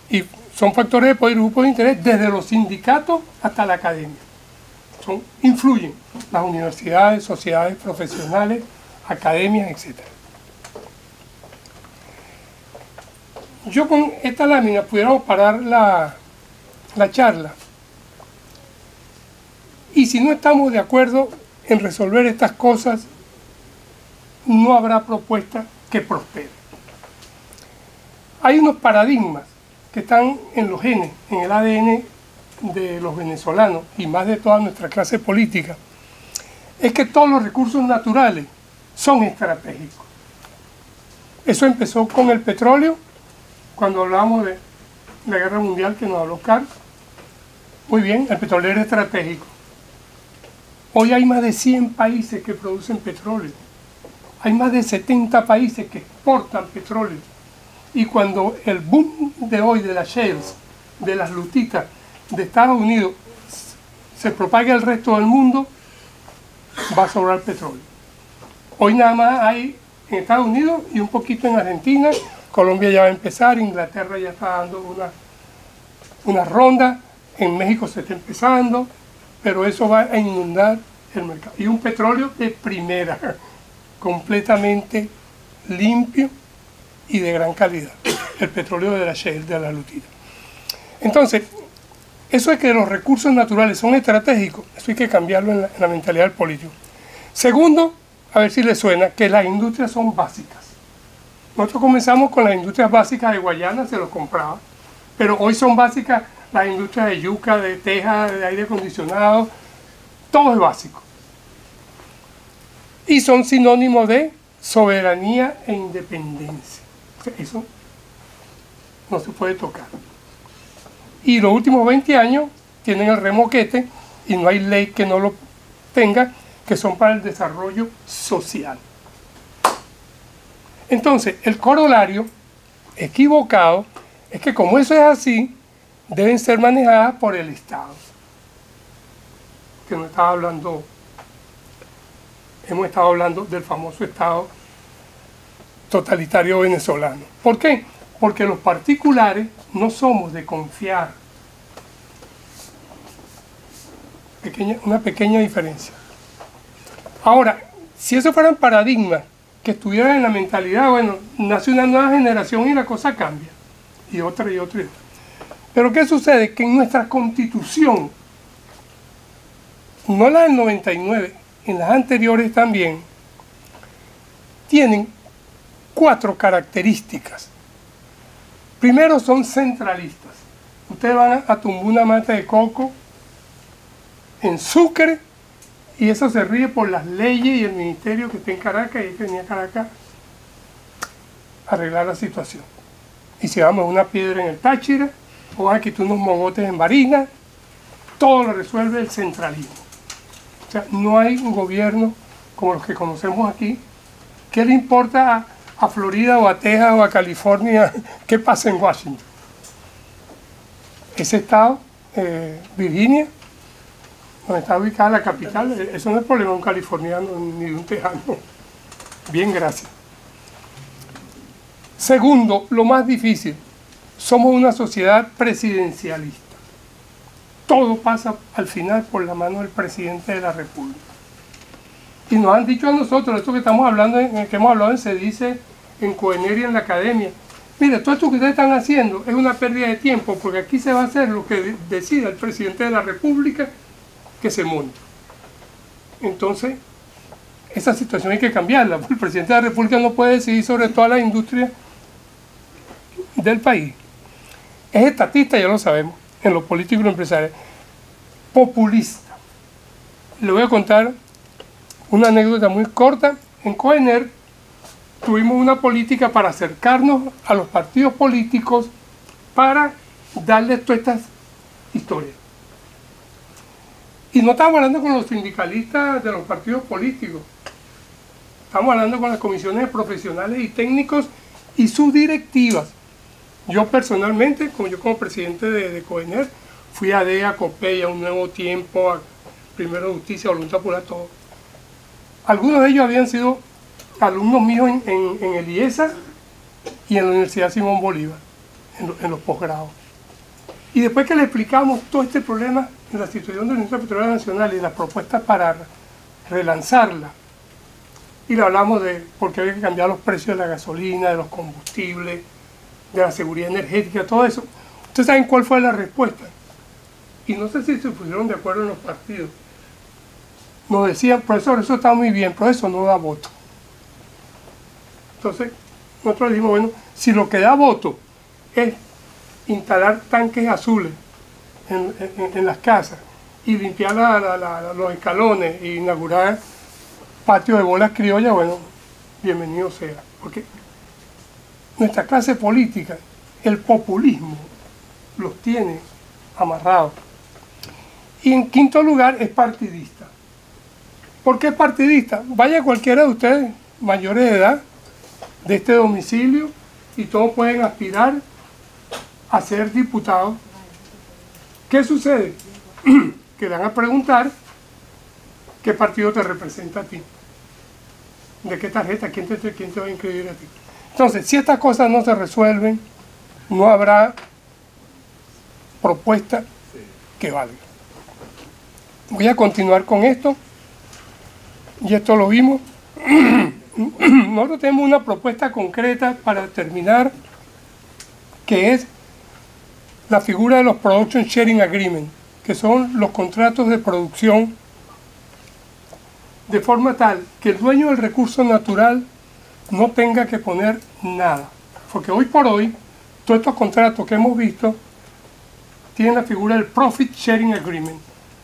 Y son factores de poder y grupos de interés desde los sindicatos hasta la academia. Influyen las universidades, sociedades profesionales, academias, etc. Yo con esta lámina pudiéramos parar la charla. Y si no estamos de acuerdo en resolver estas cosas, no habrá propuesta que prospere. Hay unos paradigmas que están en los genes, en el ADN de los venezolanos y más de toda nuestra clase política. Es que todos los recursos naturales son estratégicos. Eso empezó con el petróleo, cuando hablábamos de la guerra mundial que nos habló Carl. Muy bien, el petróleo era estratégico. Hoy hay más de 100 países que producen petróleo. Hay más de 70 países que exportan petróleo. Y cuando el boom de hoy de las shales, de las lutitas de Estados Unidos, se propague al resto del mundo, va a sobrar petróleo. Hoy nada más hay en Estados Unidos y un poquito en Argentina. Colombia ya va a empezar, Inglaterra ya está dando una ronda, en México se está empezando, pero eso va a inundar el mercado. Y un petróleo de primera, completamente limpio y de gran calidad. El petróleo de la shale, de la lutita. Entonces, eso es que los recursos naturales son estratégicos, eso hay que cambiarlo en la mentalidad del político. Segundo, a ver si les suena, que las industrias son básicas. Nosotros comenzamos con las industrias básicas de Guayana, se los compraba, pero hoy son básicas las industrias de yuca, de teja, de aire acondicionado, todo es básico. Y son sinónimos de soberanía e independencia. O sea, eso no se puede tocar. Y los últimos 20 años tienen el remoquete y no hay ley que no lo tenga, que son para el desarrollo social. Entonces, el corolario equivocado es que como eso es así, deben ser manejadas por el Estado. Que no estaba hablando, hemos estado hablando del famoso Estado totalitario venezolano. ¿Por qué? Porque los particulares no somos de confiar. Una pequeña diferencia. Ahora, si eso fueran paradigmas que estuvieran en la mentalidad, bueno, nace una nueva generación y la cosa cambia. Y otra y otra y otra. Pero ¿qué sucede? Que en nuestra Constitución, no la del 99, en las anteriores también, tienen 4 características. Primero, son centralistas. Ustedes van a tumbar una mata de coco en Sucre y eso se ríe por las leyes y el ministerio que está en Caracas, y que venía a Caracas a arreglar la situación. Y si vamos a una piedra en el Táchira, o van a quitar unos mogotes en Barinas, todo lo resuelve el centralismo. O sea, no hay un gobierno como los que conocemos aquí. ¿Qué le importa a Florida o a Texas o a California qué pasa en Washington? Ese estado, Virginia, donde está ubicada la capital, eso no es problema de un californiano ni de un tejano. Bien, gracias. Segundo, lo más difícil, somos una sociedad presidencialista. Todo pasa al final por la mano del presidente de la República. Y nos han dicho a nosotros, esto que estamos hablando, que hemos hablado en SEDICE, en COENER y en la academia, mire, todo esto que ustedes están haciendo es una pérdida de tiempo, porque aquí se va a hacer lo que decida el presidente de la República que se monte. Entonces, esa situación hay que cambiarla, porque el presidente de la República no puede decidir sobre toda la industria del país. Es estatista, ya lo sabemos, en lo político y lo empresarial. Populista. Le voy a contar una anécdota muy corta. En COENER tuvimos una política para acercarnos a los partidos políticos para darles todas estas historias. Y no estamos hablando con los sindicalistas de los partidos políticos. Estamos hablando con las comisiones de profesionales y técnicos y sus directivas. Yo personalmente, como presidente de COENER, fui a DEA, COPEI, a Un Nuevo Tiempo, a Primero Justicia, Voluntad Popular, todo. Algunos de ellos habían sido alumnos míos en el IESA y en la Universidad Simón Bolívar, en los posgrados. Y después que le explicamos todo este problema en la situación de la industria petrolera nacional y las propuestas para relanzarla, y le hablamos de por qué había que cambiar los precios de la gasolina, de los combustibles, de la seguridad energética, todo eso. ¿Ustedes saben cuál fue la respuesta? Y no sé si se pusieron de acuerdo en los partidos. Nos decían, profesor, eso está muy bien, pero eso no da voto. Entonces, nosotros dijimos, bueno, si lo que da voto es instalar tanques azules en las casas y limpiar los escalones e inaugurar patios de bolas criollas, bueno, bienvenido sea. Porque nuestra clase política, el populismo, los tiene amarrados. Y en quinto lugar, es partidista. ¿Por qué es partidista? Vaya cualquiera de ustedes, mayores de edad, de este domicilio, y todos pueden aspirar a ser diputados. ¿Qué sucede? Que le van a preguntar qué partido te representa a ti, de qué tarjeta, quién te va a inscribir a ti. Entonces, si estas cosas no se resuelven, no habrá propuesta que valga. Voy a continuar con esto, y esto lo vimos. Nosotros tenemos una propuesta concreta para terminar, que es la figura de los Production Sharing Agreement, que son los contratos de producción, de forma tal que el dueño del recurso natural no tenga que poner nada. Porque hoy por hoy, todos estos contratos que hemos visto tienen la figura del Profit Sharing Agreement.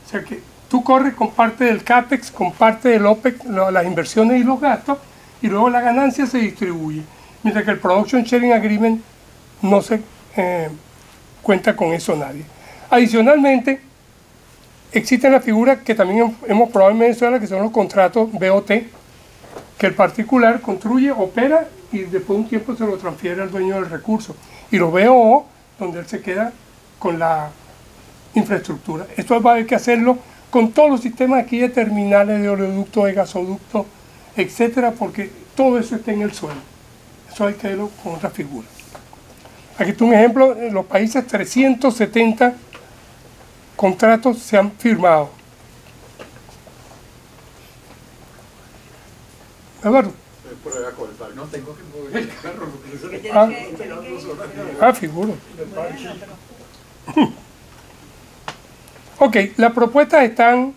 O sea que tú corres con parte del CAPEX, con parte del OPEX, las inversiones y los gastos, y luego la ganancia se distribuye. Mientras que el Production Sharing Agreement no se cuenta con eso nadie. Adicionalmente, existe la figura que también hemos probado en Venezuela, que son los contratos BOT, que el particular construye, opera y después de un tiempo se lo transfiere al dueño del recurso. Y los BOO, donde él se queda con la infraestructura. Esto va a haber que hacerlo con todos los sistemas aquí de terminales, de oleoductos, de gasoductos, etcétera, porque todo eso está en el suelo. Eso hay que verlo con otra figura. Aquí está un ejemplo, en los países 370 contratos se han firmado. Eduardo. No tengo que mover el carro. Figuro. Ok, las propuestas están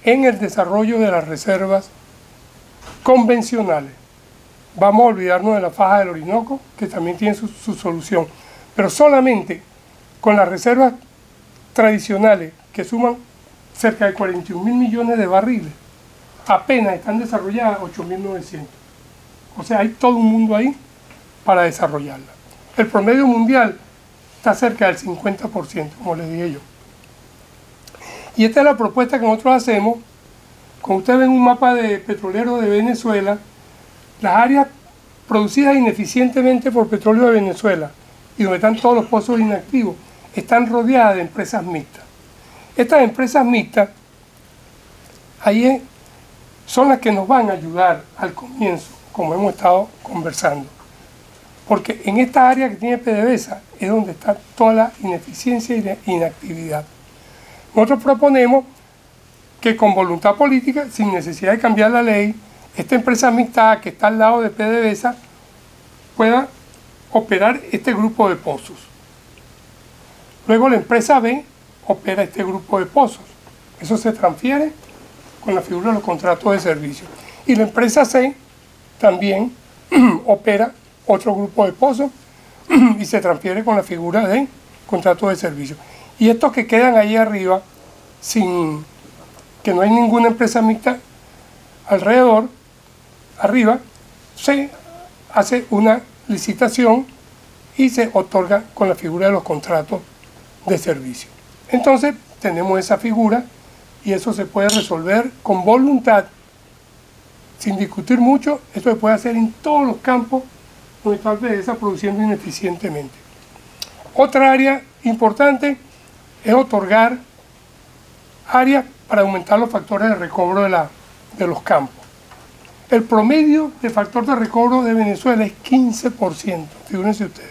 en el desarrollo de las reservas convencionales. Vamos a olvidarnos de la faja del Orinoco, que también tiene su solución. Pero solamente con las reservas tradicionales, que suman cerca de 41.000 millones de barriles, apenas están desarrolladas 8.900. O sea, hay todo un mundo ahí para desarrollarla. El promedio mundial está cerca del 50%, como les dije yo. Y esta es la propuesta que nosotros hacemos. Como ustedes ven un mapa de petrolero de Venezuela, las áreas producidas ineficientemente por petróleo de Venezuela y donde están todos los pozos inactivos, están rodeadas de empresas mixtas. Estas empresas mixtas, ahí son las que nos van a ayudar al comienzo, como hemos estado conversando. Porque en esta área que tiene PDVSA es donde está toda la ineficiencia y la inactividad. Nosotros proponemos que con voluntad política, sin necesidad de cambiar la ley, esta empresa mixta que está al lado de PDVSA pueda operar este grupo de pozos. Luego la empresa B opera este grupo de pozos. Eso se transfiere con la figura de los contratos de servicio. Y la empresa C también opera otro grupo de pozos y se transfiere con la figura de contratos de servicio. Y estos que quedan ahí arriba, sin que no hay ninguna empresa mixta alrededor, arriba, se hace una licitación y se otorga con la figura de los contratos de servicio. Entonces tenemos esa figura y eso se puede resolver con voluntad, sin discutir mucho. Esto se puede hacer en todos los campos donde está PDVSA produciendo ineficientemente. Otra área importante es otorgar áreas para aumentar los factores de recobro de los campos. El promedio de factor de recobro de Venezuela es 15%, figúrense ustedes,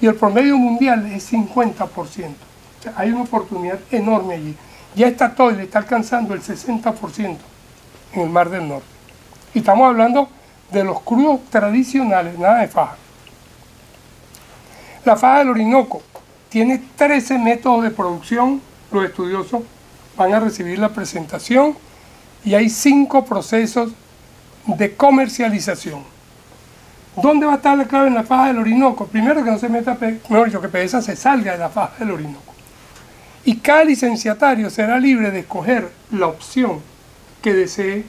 y el promedio mundial es 50%. O sea, hay una oportunidad enorme allí. Ya está todo y le está alcanzando el 60% en el Mar del Norte. Y estamos hablando de los crudos tradicionales, nada de faja. La faja del Orinoco tiene 13 métodos de producción. Los estudiosos van a recibir la presentación y hay 5 procesos de comercialización. ¿Dónde va a estar la clave en la faja del Orinoco? Primero, que no se meta, mejor dicho, que PDVSA se salga de la faja del Orinoco. Y cada licenciatario será libre de escoger la opción que desee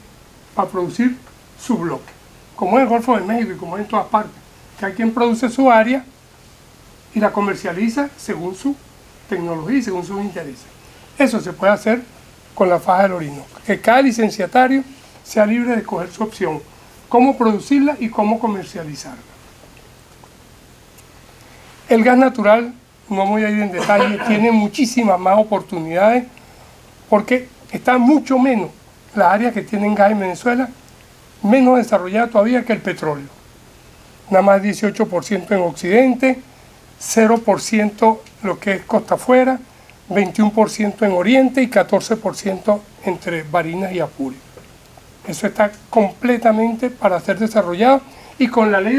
para producir su bloque. Como en el Golfo de México y como en todas partes. Cada quien produce su área y la comercializa según su tecnología y según sus intereses. Eso se puede hacer con la faja del Orinoco. Que cada licenciatario sea libre de escoger su opción, cómo producirla y cómo comercializarla. El gas natural, no voy a ir en detalle, tiene muchísimas más oportunidades porque está mucho menos las áreas que tienen gas en Venezuela, menos desarrollada todavía que el petróleo. Nada más 18% en Occidente, 0% lo que es costa afuera, 21% en Oriente y 14% entre Barinas y Apure. Eso está completamente para ser desarrollado y con la ley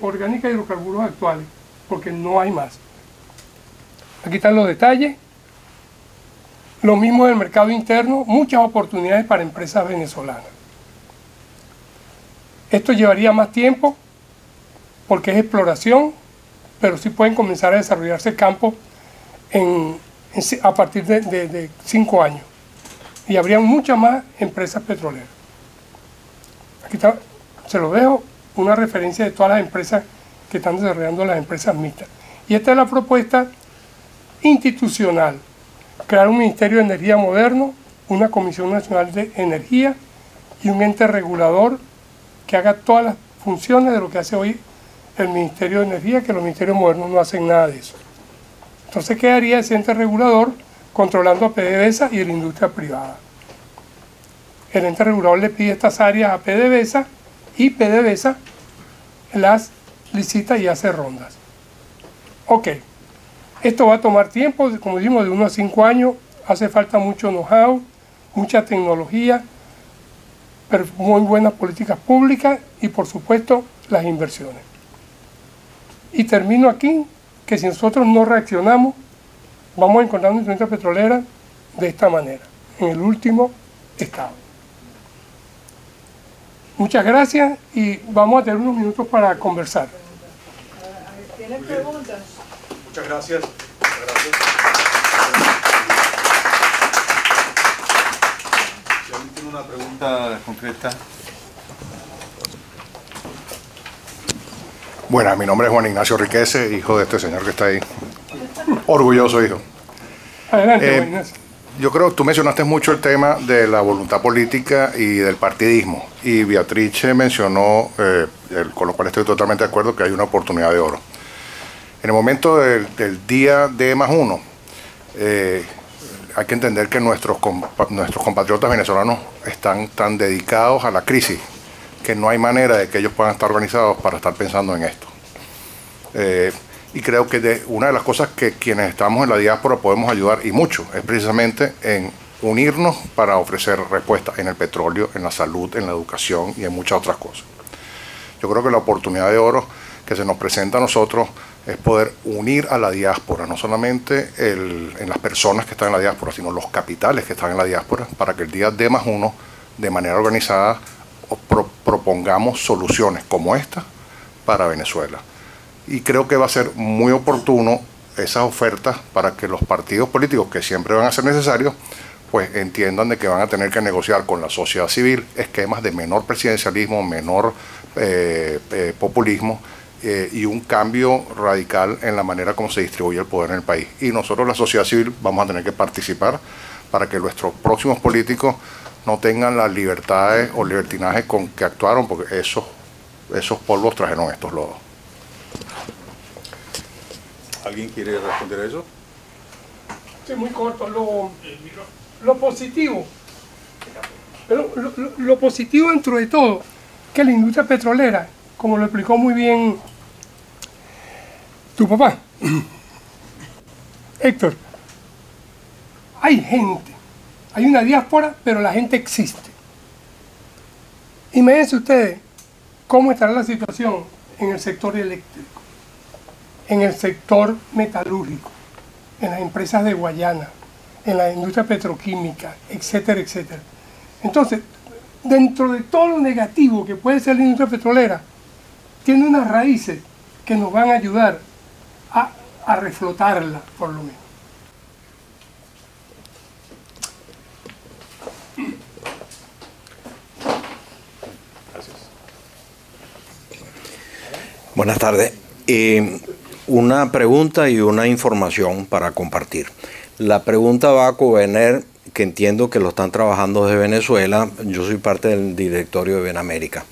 orgánica de hidrocarburos actuales, porque no hay más. Aquí están los detalles. Lo mismo del mercado interno, muchas oportunidades para empresas venezolanas. Esto llevaría más tiempo porque es exploración, pero sí pueden comenzar a desarrollarse campos a partir de 5 años. Y habría muchas más empresas petroleras. Aquí está, se lo dejo, una referencia de todas las empresas que están desarrollando las empresas mixtas. Y esta es la propuesta institucional. Crear un Ministerio de Energía moderno, una Comisión Nacional de Energía y un ente regulador que haga todas las funciones de lo que hace hoy el Ministerio de Energía, que los ministerios modernos no hacen nada de eso. Entonces quedaría ese ente regulador controlando a PDVSA y a la industria privada. El ente regulador le pide estas áreas a PDVSA y PDVSA las licita y hace rondas. Ok, esto va a tomar tiempo, como dijimos, de 1 a 5 años, hace falta mucho know-how, mucha tecnología, pero muy buenas políticas públicas y por supuesto las inversiones. Y termino aquí, que si nosotros no reaccionamos, vamos a encontrar una industria petrolera de esta manera, en el último estado. Muchas gracias y vamos a tener unos minutos para conversar. ¿Tienen preguntas? Muchas gracias. Si alguien tiene una pregunta concreta. Bueno, mi nombre es Juan Ignacio Riquese, hijo de este señor que está ahí. Orgulloso hijo. Adelante, Juan Ignacio. Yo creo que tú mencionaste mucho el tema de la voluntad política y del partidismo. Y Beatrice mencionó, con lo cual estoy totalmente de acuerdo, que hay una oportunidad de oro. En el momento del día D+1, hay que entender que nuestros compatriotas venezolanos están tan dedicados a la crisis que no hay manera de que ellos puedan estar organizados para estar pensando en esto. Y creo que una de las cosas que quienes estamos en la diáspora podemos ayudar, y mucho, es precisamente en unirnos para ofrecer respuestas en el petróleo, en la salud, en la educación y en muchas otras cosas. Yo creo que la oportunidad de oro que se nos presenta a nosotros es poder unir a la diáspora, no solamente en las personas que están en la diáspora, sino los capitales que están en la diáspora, para que el día D+1, de manera organizada, propongamos soluciones como esta para Venezuela. Y creo que va a ser muy oportuno esas ofertas para que los partidos políticos, que siempre van a ser necesarios, pues entiendan de que van a tener que negociar con la sociedad civil esquemas de menor presidencialismo, menor populismo y un cambio radical en la manera como se distribuye el poder en el país. Y nosotros, la sociedad civil, vamos a tener que participar para que nuestros próximos políticos no tengan las libertades o libertinajes con que actuaron, porque esos polvos trajeron estos lodos. ¿Alguien quiere responder a eso? Sí, muy corto. Lo positivo. Pero lo positivo dentro de todo, que la industria petrolera, como lo explicó muy bien tu papá, Héctor, hay gente, hay una diáspora, pero la gente existe. Imagínense ustedes cómo estará la situación en el sector eléctrico, en el sector metalúrgico, en las empresas de Guayana, en la industria petroquímica, etcétera, etcétera. Entonces, dentro de todo lo negativo que puede ser la industria petrolera, tiene unas raíces que nos van a ayudar a reflotarla, por lo menos. Gracias. Buenas tardes. Una pregunta y una información para compartir. La pregunta va a Covener, que entiendo que lo están trabajando desde Venezuela. Yo soy parte del directorio de Benamérica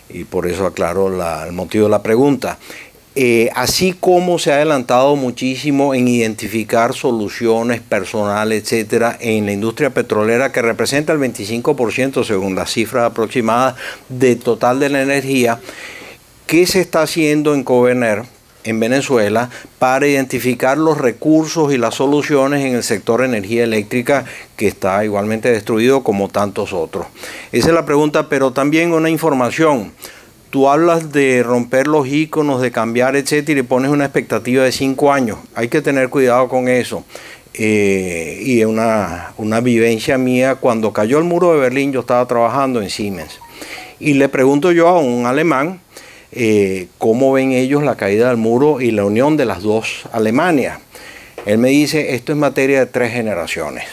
y por eso aclaro el motivo de la pregunta. Así como se ha adelantado muchísimo en identificar soluciones personales, etcétera, en la industria petrolera, que representa el 25% según las cifras aproximadas del total de la energía, ¿qué se está haciendo en Covener en Venezuela para identificar los recursos y las soluciones en el sector de energía eléctrica que está igualmente destruido como tantos otros. Esa es la pregunta, pero también una información. Tú hablas de romper los íconos, de cambiar, etcétera, y pones una expectativa de 5 años. Hay que tener cuidado con eso. Y una vivencia mía, cuando cayó el muro de Berlín, yo estaba trabajando en Siemens. Y le pregunto yo a un alemán cómo ven ellos la caída del muro y la unión de las dos Alemanias. Él me dice, esto es materia de 3 generaciones.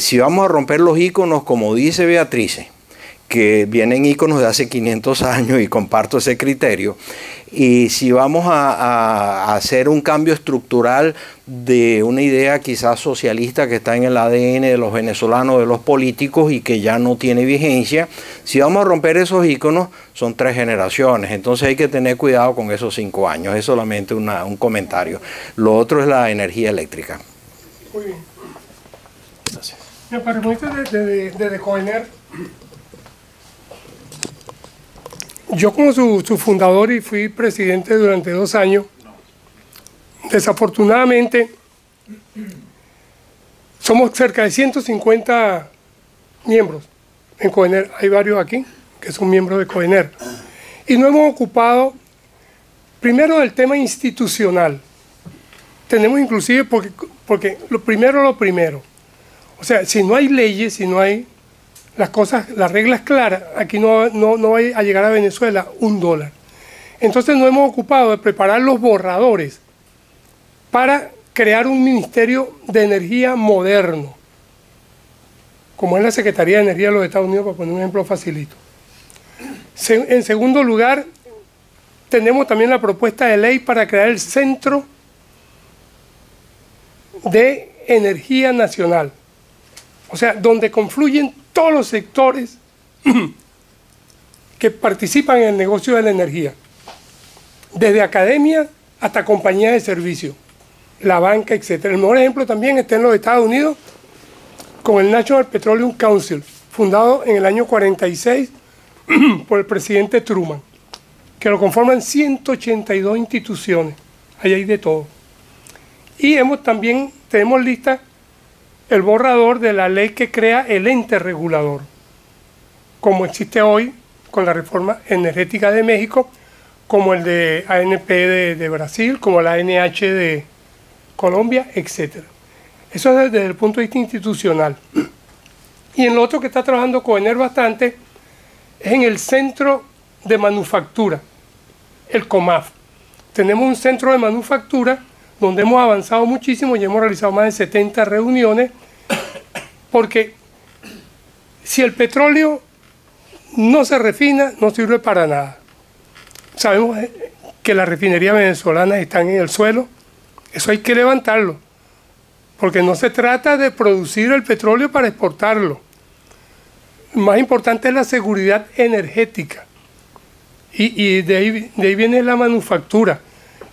Si vamos a romper los íconos, como dice Beatrice, que vienen íconos de hace 500 años y comparto ese criterio, y si vamos a hacer un cambio estructural de una idea quizás socialista que está en el ADN de los venezolanos, de los políticos y que ya no tiene vigencia, si vamos a romper esos íconos, son 3 generaciones, entonces hay que tener cuidado con esos 5 años, es solamente un comentario. Lo otro es la energía eléctrica. Muy bien. Gracias. Me permite desde Coener. Yo como su fundador y fui presidente durante 2 años, desafortunadamente somos cerca de 150 miembros en Coener. Hay varios aquí que son miembros de Coener. Y no hemos ocupado, primero, el tema institucional. Tenemos inclusive, porque lo primero. O sea, si no hay leyes, si no hay las reglas claras, aquí no va a llegar a Venezuela $1. Entonces no hemos ocupado de preparar los borradores para crear un ministerio de energía moderno, como es la Secretaría de Energía de los Estados Unidos, para poner un ejemplo facilito. En segundo lugar, tenemos también la propuesta de ley para crear el Centro de Energía Nacional, o sea, donde confluyen todos los sectores que participan en el negocio de la energía, desde academia hasta compañías de servicio, la banca, etc. El mejor ejemplo también está en los Estados Unidos con el National Petroleum Council, fundado en el año 46 por el presidente Truman, que lo conforman 182 instituciones, ahí hay de todo. Y también tenemos lista el borrador de la ley que crea el ente regulador, como existe hoy con la reforma energética de México, como el de ANP de Brasil, como la ANH de Colombia, etc. Eso es desde el punto de vista institucional. Y en lo otro que está trabajando Coener bastante es en el centro de manufactura, el COMAF. Tenemos un centro de manufactura donde hemos avanzado muchísimo y hemos realizado más de 70 reuniones, porque si el petróleo no se refina, no sirve para nada. Sabemos que las refinerías venezolanas están en el suelo, eso hay que levantarlo, porque no se trata de producir el petróleo para exportarlo. Lo más importante es la seguridad energética, y de ahí viene la manufactura.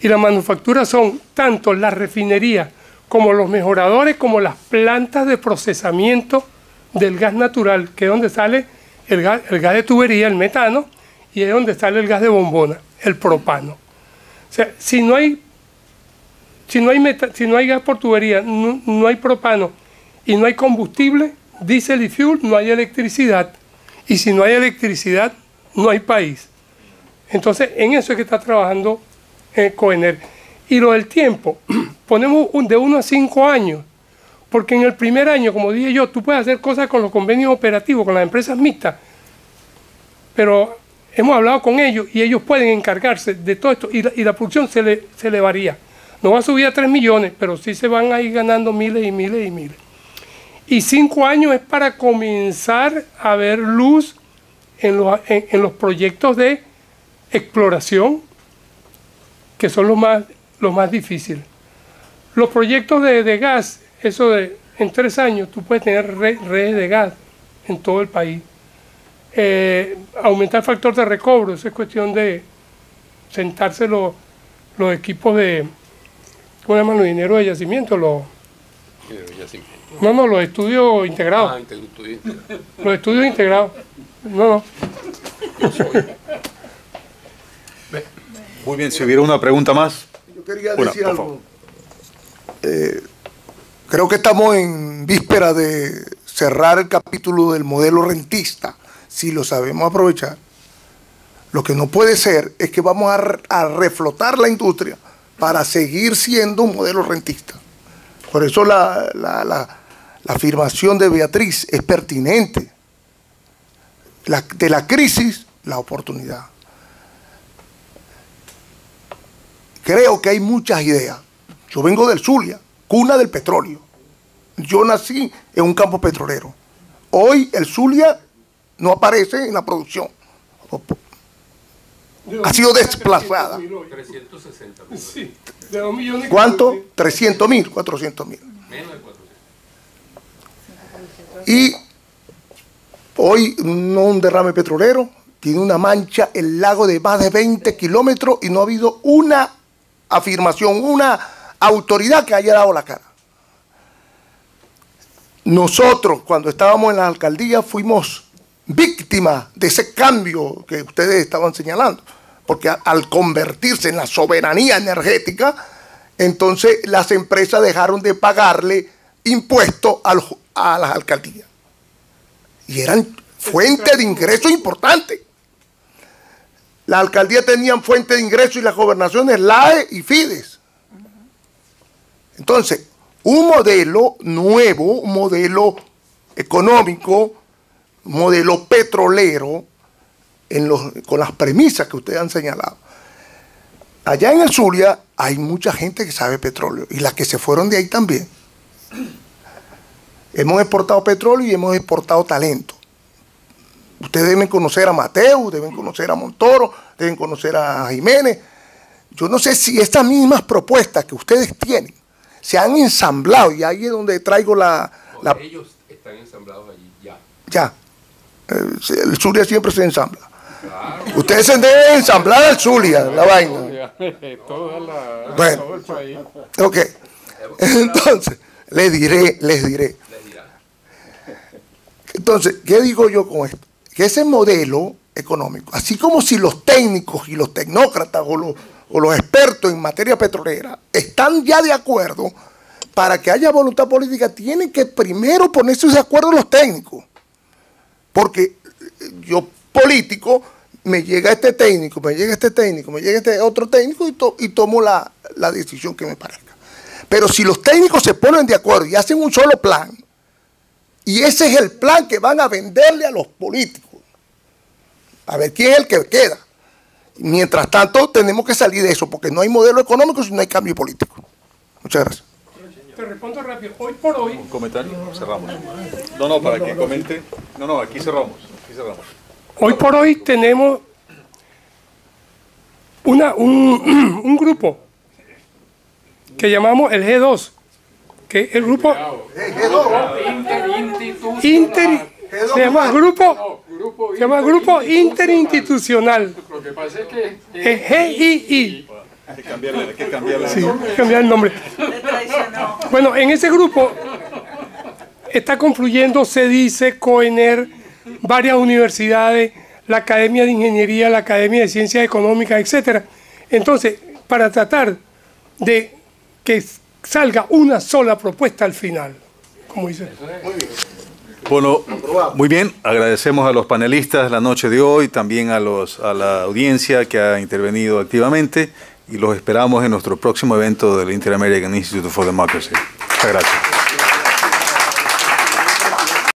Y la manufactura son tanto las refinerías como los mejoradores, como las plantas de procesamiento del gas natural, que es donde sale el gas de tubería, el metano, y es donde sale el gas de bombona, el propano. O sea, si no hay gas por tubería, no hay propano y no hay combustible, diésel y fuel, no hay electricidad. Y si no hay electricidad, no hay país. Entonces, en eso es que está trabajando Coener. Y lo del tiempo, ponemos de 1 a 5 años, porque en el primer año, como dije yo, tú puedes hacer cosas con los convenios operativos, con las empresas mixtas, pero hemos hablado con ellos y ellos pueden encargarse de todo esto, y la producción se le varía. No va a subir a 3 millones, pero sí se van a ir ganando miles y miles y miles. Y 5 años es para comenzar a ver luz en los proyectos de exploración, que son los más difíciles. Los proyectos de gas, en 3 años tú puedes tener redes de gas en todo el país. Aumentar el factor de recobro, eso es cuestión de sentarse los equipos de, ¿cómo se llaman? Los dineros de yacimiento, los estudios integrados. Los estudios integrados. Muy bien, si hubiera una pregunta más. Yo quería decir algo. Creo que estamos en víspera de cerrar el capítulo del modelo rentista, si lo sabemos aprovechar. Lo que no puede ser es que vamos a reflotar la industria para seguir siendo un modelo rentista. Por eso la afirmación de Beatriz es pertinente. De la crisis, la oportunidad. Creo que hay muchas ideas. Yo vengo del Zulia, cuna del petróleo. Yo nací en un campo petrolero. Hoy el Zulia no aparece en la producción. Ha sido desplazada. 360.000. Sí, de 2 millones. ¿Cuánto? 300.000, 400.000. Menos de 400. Y hoy un derrame petrolero tiene una mancha, el lago de más de 20 kilómetros y no ha habido una afirmación, una autoridad que haya dado la cara. Nosotros, cuando estábamos en la alcaldía, fuimos víctimas de ese cambio que ustedes estaban señalando, porque al convertirse en la soberanía energética, entonces las empresas dejaron de pagarle impuestos a las alcaldías. Y eran fuente de ingreso importante. Las alcaldías tenían fuente de ingreso y las gobernaciones LAE y FIDES. Entonces, un modelo nuevo, un modelo económico, un modelo petrolero, con las premisas que ustedes han señalado. Allá en el Zulia hay mucha gente que sabe petróleo y las que se fueron de ahí también. Hemos exportado petróleo y hemos exportado talento. Ustedes deben conocer a Mateo, deben conocer a Montoro, deben conocer a Jiménez. Yo no sé si estas mismas propuestas que ustedes tienen se han ensamblado, y ahí es donde traigo Ellos están ensamblados allí ya. Ya. El Zulia siempre se ensambla. Claro. Ustedes se deben ensamblar al Zulia, la vaina. Bueno, todo el país. Ok. Entonces, les diré. Entonces, ¿qué digo yo con esto? Que ese modelo económico, así como si los técnicos y los tecnócratas o los expertos en materia petrolera están ya de acuerdo, para que haya voluntad política tienen que primero ponerse de acuerdo los técnicos. Porque yo, político, me llega este técnico, me llega este otro técnico y tomo la decisión que me parezca. Pero si los técnicos se ponen de acuerdo y hacen un solo plan, y ese es el plan que van a venderle a los políticos, a ver quién es el que queda. Mientras tanto, tenemos que salir de eso, porque no hay modelo económico si no hay cambio político. Muchas gracias. Te respondo rápido. Hoy por hoy... ¿Un comentario? Cerramos. No, para que comente. No, aquí cerramos. Hoy por hoy tenemos un grupo que llamamos el G2, que es el grupo se llama grupo interinstitucional. Lo que pasa es que es GII. Hay que cambiarle. Sí, cambiar el nombre. Bueno, en ese grupo está confluyendo CEDICE, COENER, varias universidades, la Academia de Ingeniería, la Academia de Ciencias Económicas, etc. Entonces, para tratar de que salga una sola propuesta al final, como dice. Bueno, muy bien, agradecemos a los panelistas la noche de hoy, también a la audiencia que ha intervenido activamente, y los esperamos en nuestro próximo evento del Inter-American Institute for Democracy. Muchas gracias.